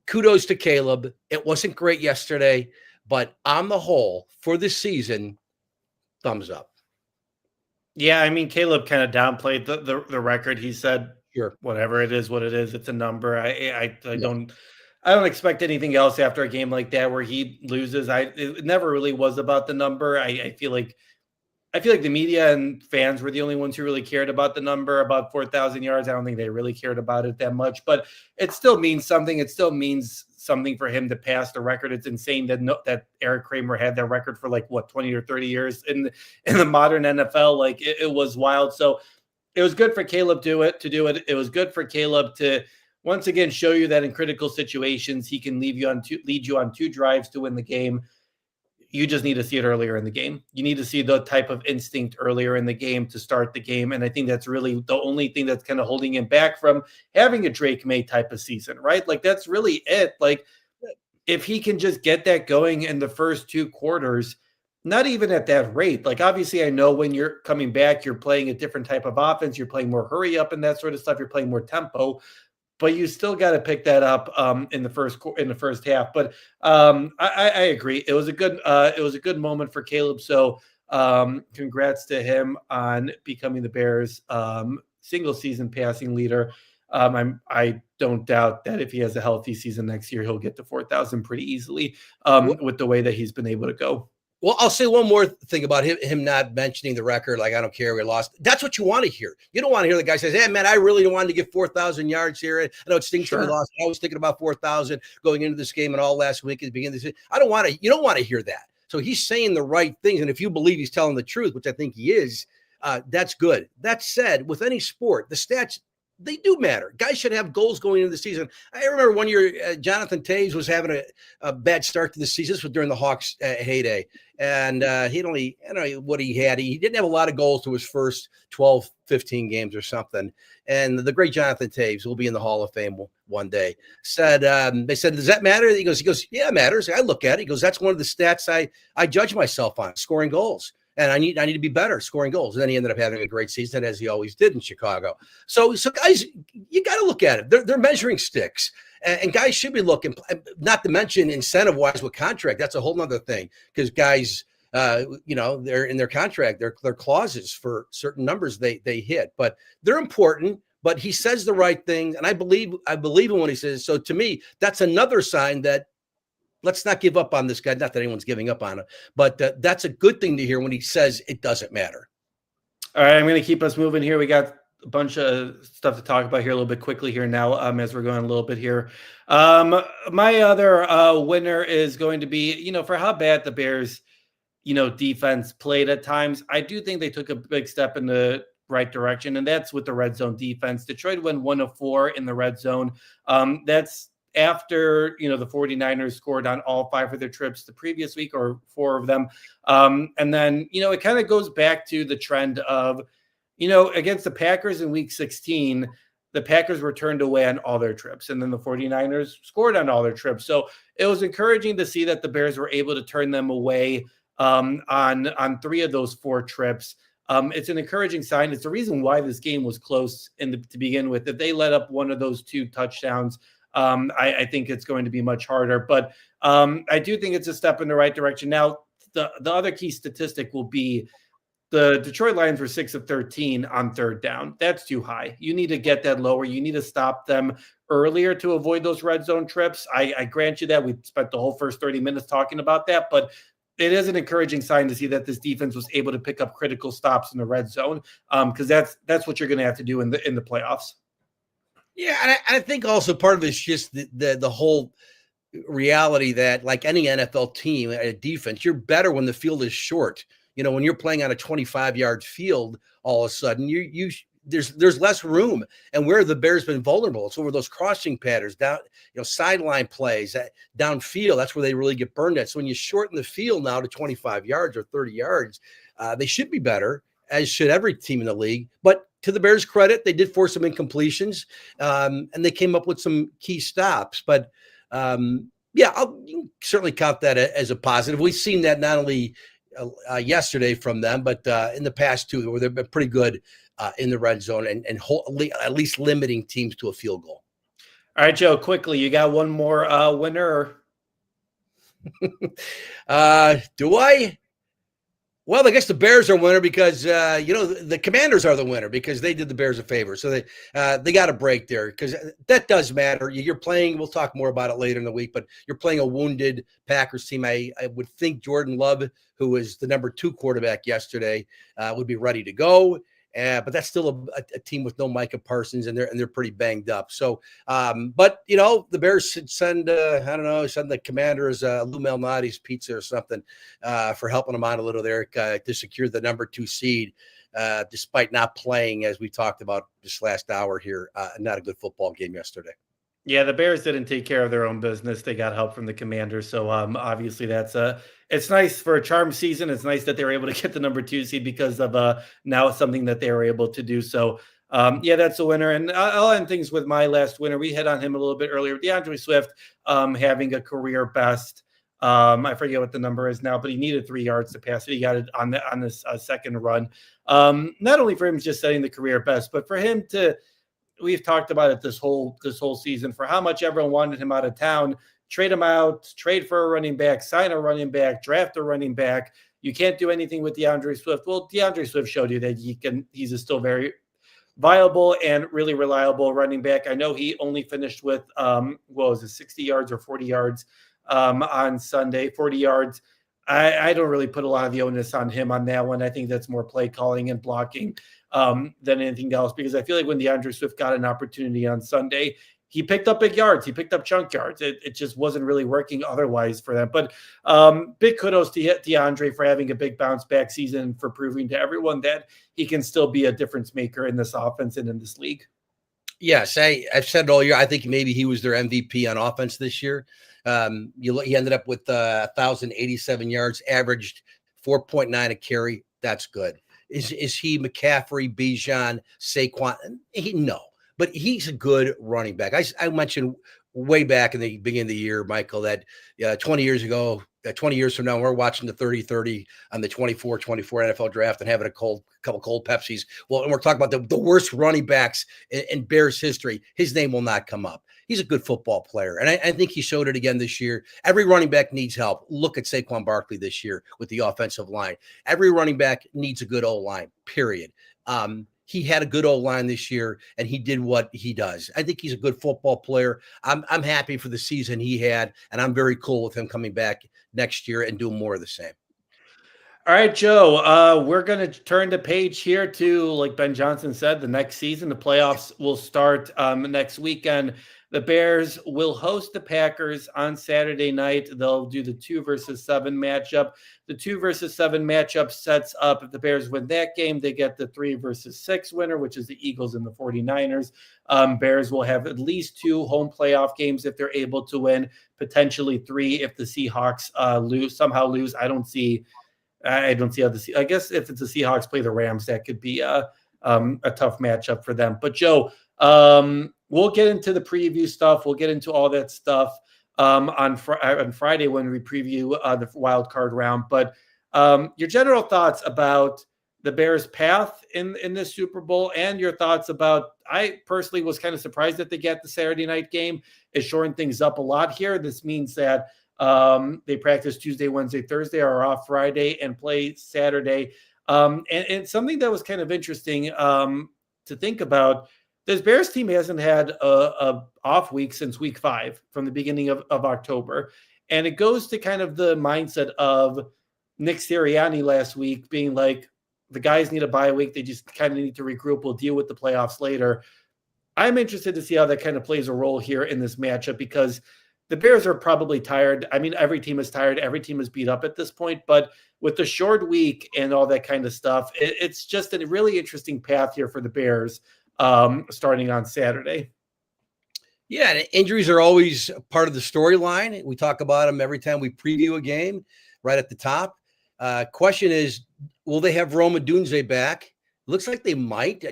Kudos to Caleb. It wasn't great yesterday, but on the whole, for this season, thumbs up. Yeah, I mean, Caleb kind of downplayed the record. He said, Sure, whatever it is, what it is, it's a number. I don't expect anything else after a game like that where he loses. It never really was about the number. I feel like the media and fans were the only ones who really cared about the number, about 4,000 yards. I don't think they really cared about it that much, but it still means something. It still means something for him to pass the record. It's insane that Eric Kramer had that record for 20 or 30 years in the modern NFL. Like it was wild. So it was good for Caleb to do it. It was good for Caleb to once again show you that in critical situations, he can lead you on 2 drives to win the game. You just need to see it earlier in the game. You need to see the type of instinct earlier in the game to start the game. And I think that's really the only thing that's kind of holding him back from having a Drake May type of season, right? Like that's really it. Like if he can just get that going in the first 2 quarters, not even at that rate. Like obviously I know when you're coming back, you're playing a different type of offense. You're playing more hurry up and that sort of stuff. You're playing more tempo. But you still got to pick that up in the first half. But I agree. It was a good moment for Caleb. So congrats to him on becoming the Bears' single season passing leader. I don't doubt that if he has a healthy season next year, he'll get to 4,000 pretty easily with the way that he's been able to go. Well, I'll say one more thing about him not mentioning the record. Like, I don't care, we lost. That's what you want to hear. You don't want to hear the guy says, hey, man, I really wanted to get 4,000 yards here. I know it stinks that we lost. I was thinking about 4,000 going into this game and all last week at the beginning of this. You don't want to hear that. So he's saying the right things. And if you believe he's telling the truth, which I think he is, that's good. That said, with any sport, the stats, they do matter. Guys should have goals going into the season. I remember one year Jonathan Taves was having a bad start to the season. This was during the Hawks heyday. And he'd only, I don't know what he had. He didn't have a lot of goals to his first 12, 15 games or something. And the great Jonathan Taves will be in the Hall of Fame one day. They said, does that matter? He goes, yeah, it matters. I look at it. He goes, that's one of the stats I judge myself on, scoring goals. And I need to be better scoring goals. And then he ended up having a great season, as he always did in Chicago. So guys, you got to look at it. They're measuring sticks. And guys should be looking, not to mention incentive-wise with contract. That's a whole nother thing because guys, they're in their contract, their clauses for certain numbers they hit. But they're important. But he says the right things, and I believe in what he says. So to me, that's another sign that let's not give up on this guy. Not that anyone's giving up on him, but that's a good thing to hear when he says it doesn't matter. All right, I'm going to keep us moving here. We got a bunch of stuff to talk about here a little bit quickly here now as we're going a little bit here. My other winner is going to be, for how bad the Bears, defense played at times. I do think they took a big step in the right direction, and that's with the red zone defense. Detroit went 1 of 4 in the red zone. That's after, the 49ers scored on all 5 of their trips the previous week, or 4 of them. And then, it kind of goes back to the trend of, against the Packers in week 16, the Packers were turned away on all their trips, and then the 49ers scored on all their trips. So it was encouraging to see that the Bears were able to turn them away on 3 of those 4 trips. it's an encouraging sign. It's the reason why this game was close to begin with. If they let up one of those 2 touchdowns, I think it's going to be much harder. But I do think it's a step in the right direction. Now, the other key statistic will be the Detroit Lions were 6 of 13 on third down. That's too high. You need to get that lower. You need to stop them earlier to avoid those red zone trips. I grant you that. We spent the whole first 30 minutes talking about that, but it is an encouraging sign to see that this defense was able to pick up critical stops in the red zone, because that's what you're going to have to do in the playoffs. Yeah, and I think also part of it's just the whole reality that, like any NFL team, a defense, you're better when the field is short. When you're playing on a 25-yard field, all of a sudden there's less room. And where the Bears been vulnerable, it's over those crossing patterns, down, sideline plays, downfield. That's where they really get burned at. So when you shorten the field now to 25 yards or 30 yards, they should be better, as should every team in the league. But to the Bears' credit, they did force some incompletions, and they came up with some key stops. But yeah, I'll certainly count that as a positive. We've seen that not only yesterday from them, but in the past too, where they've been pretty good in the red zone and at least limiting teams to a field goal. All right, Joe, quickly, you got one more winner? Do I? Well, I guess the Bears are winner because the Commanders are the winner because they did the Bears a favor. So they got a break there, because that does matter. You're playing. We'll talk more about it later in the week, but you're playing a wounded Packers team. I would think Jordan Love, who was the number 2 quarterback yesterday, would be ready to go. But that's still a team with no Micah Parsons, and they're pretty banged up. So, but the Bears should send send the Commanders Lou Malnati's pizza or something for helping them out a little there to secure the number 2 seed, despite not playing, as we talked about this last hour here. Not a good football game yesterday. Yeah, the Bears didn't take care of their own business. They got help from the Commanders. So obviously it's nice for a charm season. It's nice that they were able to get the number 2 seed because of now it's something that they were able to do. So yeah, that's a winner. And I'll end things with my last winner. We hit on him a little bit earlier. DeAndre Swift having a career best. I forget what the number is now, but he needed 3 yards to pass it. He got it on this second run. Not only for him just setting the career best, but for him to, we've talked about it this whole season, for how much everyone wanted him out of town. Trade him out, trade for a running back, sign a running back, draft a running back. You can't do anything with DeAndre Swift. Well, DeAndre Swift showed you that he's a still very viable and really reliable running back. I know he only finished with 60 yards or 40 yards on Sunday, 40 yards. I don't really put a lot of the onus on him on that one. I think that's more play calling and blocking than anything else, because I feel like when DeAndre Swift got an opportunity on Sunday, he picked up big yards. He picked up chunk yards. It just wasn't really working otherwise for them. But big kudos to DeAndre for having a big bounce back season, for proving to everyone that he can still be a difference maker in this offense and in this league. Yes, I've said it all year. I think maybe he was their MVP on offense this year. He ended up with 1,087 yards, averaged 4.9 a carry. That's good. Is he McCaffrey, Bijan, Saquon? No, but he's a good running back. I mentioned way back in the beginning of the year, Michael, that 20 years ago, 20 years from now, we're watching the 30-30 on the 24-24 NFL draft and having a couple cold Pepsis. Well, and we're talking about the worst running backs in Bears history. His name will not come up. He's a good football player, and I think he showed it again this year. Every running back needs help. Look at Saquon Barkley this year with the offensive line. Every running back needs a good O-line, period. He had a good O-line this year, and he did what he does. I think he's a good football player. I'm happy for the season he had, and I'm very cool with him coming back next year and doing more of the same. All right, Joe, we're going to turn the page here to, like Ben Johnson said, the next season. The playoffs will start next weekend. The Bears will host the Packers on Saturday night. They'll do the 2 versus 7 matchup. The 2 versus 7 matchup sets up, if the Bears win that game, they get the 3 versus 6 winner, which is the Eagles and the 49ers. Bears will have at least 2 home playoff games if they're able to win, potentially 3 if the Seahawks somehow lose. I don't see how I guess if it's the Seahawks play the Rams, that could be a tough matchup for them. But Joe, we'll get into the preview stuff. We'll get into all that stuff on Friday when we preview the wild card round. But your general thoughts about the Bears' path in this Super Bowl, and your thoughts about. I personally was kind of surprised that they get the Saturday night game. It's shoring things up a lot here. This means that they practice Tuesday, Wednesday, Thursday, are off Friday, and play Saturday. And something that was kind of interesting to think about. This Bears team hasn't had a off week since week 5 from the beginning of October. And it goes to kind of the mindset of Nick Sirianni last week being like, the guys need a bye week. They just kind of need to regroup. We'll deal with the playoffs later. I'm interested to see how that kind of plays a role here in this matchup because the Bears are probably tired. I mean, every team is tired. Every team is beat up at this point. But with the short week and all that kind of stuff, it's just a really interesting path here for the Bears starting on Saturday. Yeah, injuries are always part of the storyline. We talk about them every time we preview a game right at the top. Question is, will they have Rome Odunze back? Looks like they might.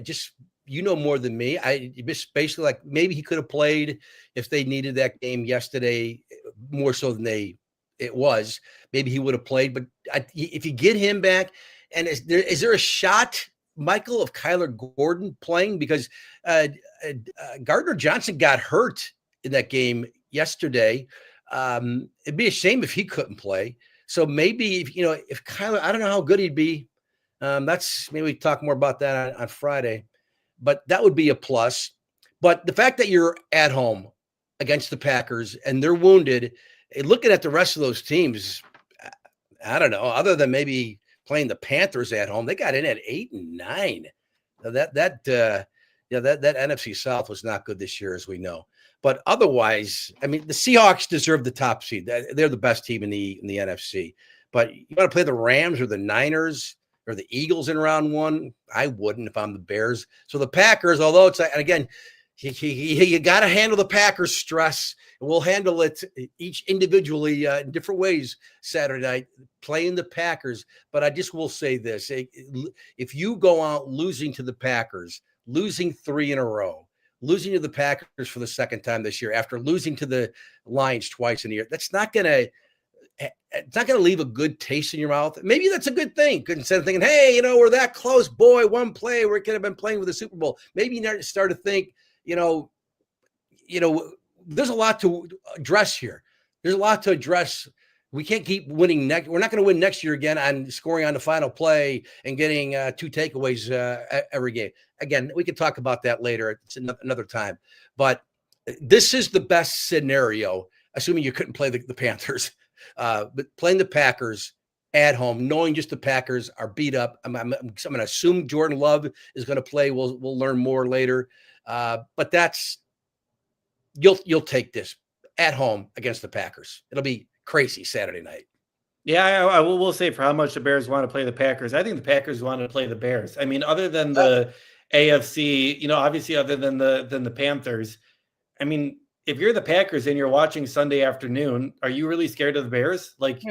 You know more than me. Just basically like maybe he could have played if they needed that game yesterday more so than it was. Maybe he would have played. But if you get him back, and is there a shot, Michael, of Kyler Gordon playing? Because Gardner Johnson got hurt in that game yesterday. It'd be a shame if he couldn't play. So maybe if Kyler, I don't know how good he'd be. That's maybe we talk more about that on Friday, but that would be a plus. But the fact that you're at home against the Packers and they're wounded, looking at the rest of those teams, I don't know, other than maybe playing the Panthers at home, they got in at 8-9. That NFC South was not good this year, as we know. But otherwise, I mean, the Seahawks deserve the top seed. They're the best team in the NFC. But you want to play the Rams or the Niners or the Eagles in round 1? I wouldn't if I'm the Bears. So the Packers, although it's, and again, you got to handle the Packers stress. And we'll handle it each individually in different ways Saturday night, playing the Packers. But I just will say this. If you go out losing to the Packers, losing 3 in a row, losing to the Packers for the second time this year after losing to the Lions twice in a year, it's not going to leave a good taste in your mouth. Maybe that's a good thing. Instead of thinking, hey, we're that close, boy, one play, we could have been playing with the Super Bowl. Maybe you start to think, there's a lot to address here. There's a lot to address. We can't keep winning we're not going to win next year again on scoring on the final play and getting 2 takeaways every game. Again, we can talk about that later. It's another time. But this is the best scenario, assuming you couldn't play the Panthers. But playing the Packers at home, knowing just the Packers are beat up. I'm going to assume Jordan Love is going to play. We'll learn more later. But that's you'll take this at home against the Packers. It'll be crazy Saturday night. Yeah, I will say for how much the Bears want to play the Packers. I think the Packers want to play the Bears. I mean, other than the AFC, obviously other than the Panthers. I mean, if you're the Packers and you're watching Sunday afternoon, are you really scared of the Bears? Like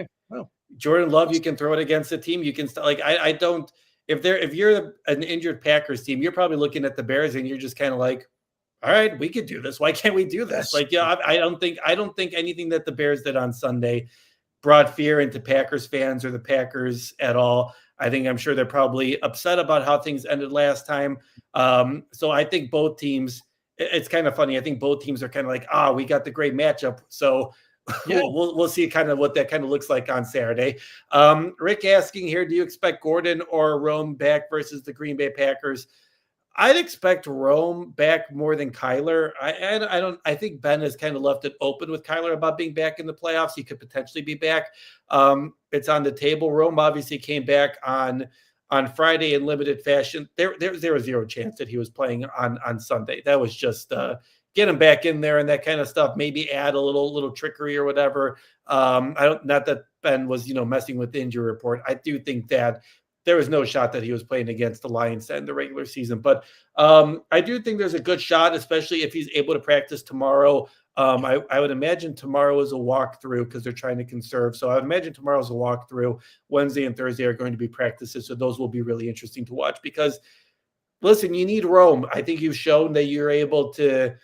Jordan Love, you can throw it against the team. You can I don't. If you're an injured Packers team, you're probably looking at the Bears and you're just kind of like, all right, we could do this. Why can't we do this? I don't think anything that the Bears did on Sunday brought fear into Packers fans or the Packers at all. I'm sure they're probably upset about how things ended last time. So I think both teams, it's kind of funny. I think both teams are kind of like, we got the great matchup. So yeah. we'll see kind of what that kind of looks like on Saturday. Rick asking here, do you expect Gordon or Rome back versus the Green Bay Packers? I'd expect Rome back more than Kyler. I think Ben has kind of left it open with Kyler about being back in the playoffs. He could potentially be back. It's on the table. Rome obviously came back on Friday in limited fashion. There was zero chance that he was playing on Sunday. That was just get him back in there and that kind of stuff. Maybe add a little trickery or whatever. Not that Ben was messing with the injury report. I do think that there was no shot that he was playing against the Lions in the regular season. But I do think there's a good shot, especially if he's able to practice tomorrow. I would imagine tomorrow is a walkthrough because they're trying to conserve. So I would imagine tomorrow's a walkthrough. Wednesday and Thursday are going to be practices. So those will be really interesting to watch because, listen, you need Rome. I think you've shown that you're able to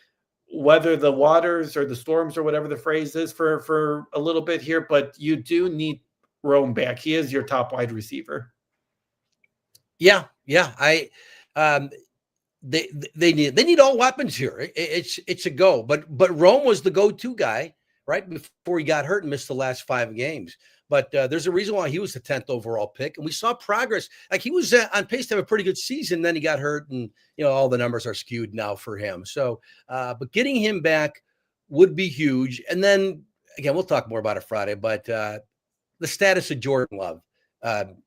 weather the waters or the storms or whatever the phrase is for a little bit here. But you do need Rome back. He is your top wide receiver. Yeah, yeah. Um, they need all weapons here. It's a go. But Rome was the go-to guy right before he got hurt and missed the last 5 games. But there's a reason why he was the 10th overall pick, and we saw progress. Like he was on pace to have a pretty good season. Then he got hurt, and all the numbers are skewed now for him. So, but getting him back would be huge. And then again, we'll talk more about it Friday. But the status of Jordan Love. I'm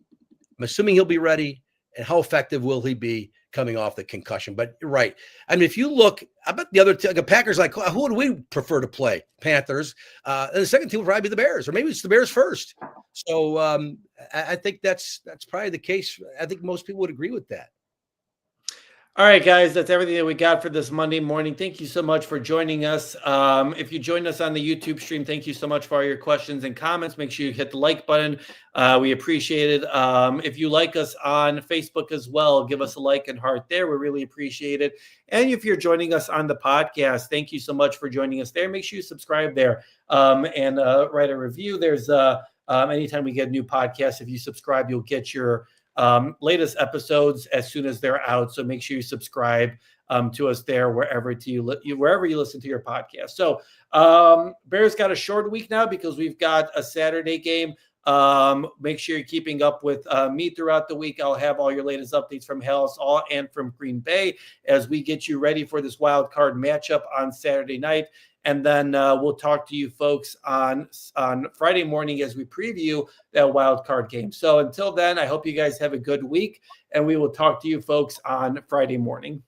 assuming he'll be ready, and how effective will he be coming off the concussion? But you're right. I mean, if you look, I bet the other the Packers, like, who would we prefer to play? Panthers. And the second team would probably be the Bears, or maybe it's the Bears first. So I think that's probably the case. I think most people would agree with that. All right, guys, that's everything that we got for this Monday morning. Thank you so much for joining us. If you joined us on the YouTube stream, thank you so much for all your questions and comments. Make sure you hit the like button. We appreciate it. If you like us on Facebook as well, give us a like and heart there. We really appreciate it. And if you're joining us on the podcast, thank you so much for joining us there. Make sure you subscribe there and write a review. There's anytime we get a new podcast, if you subscribe, you'll get your latest episodes as soon as they're out. So make sure you subscribe to us there wherever you listen to your podcast. So Bears got a short week now because we've got a Saturday game. Make sure you're keeping up with me throughout the week. I'll have all your latest updates from Hellas and from Green Bay as we get you ready for this wild card matchup on Saturday night. And then we'll talk to you folks on Friday morning as we preview that wild card game. So until then, I hope you guys have a good week, and we will talk to you folks on Friday morning.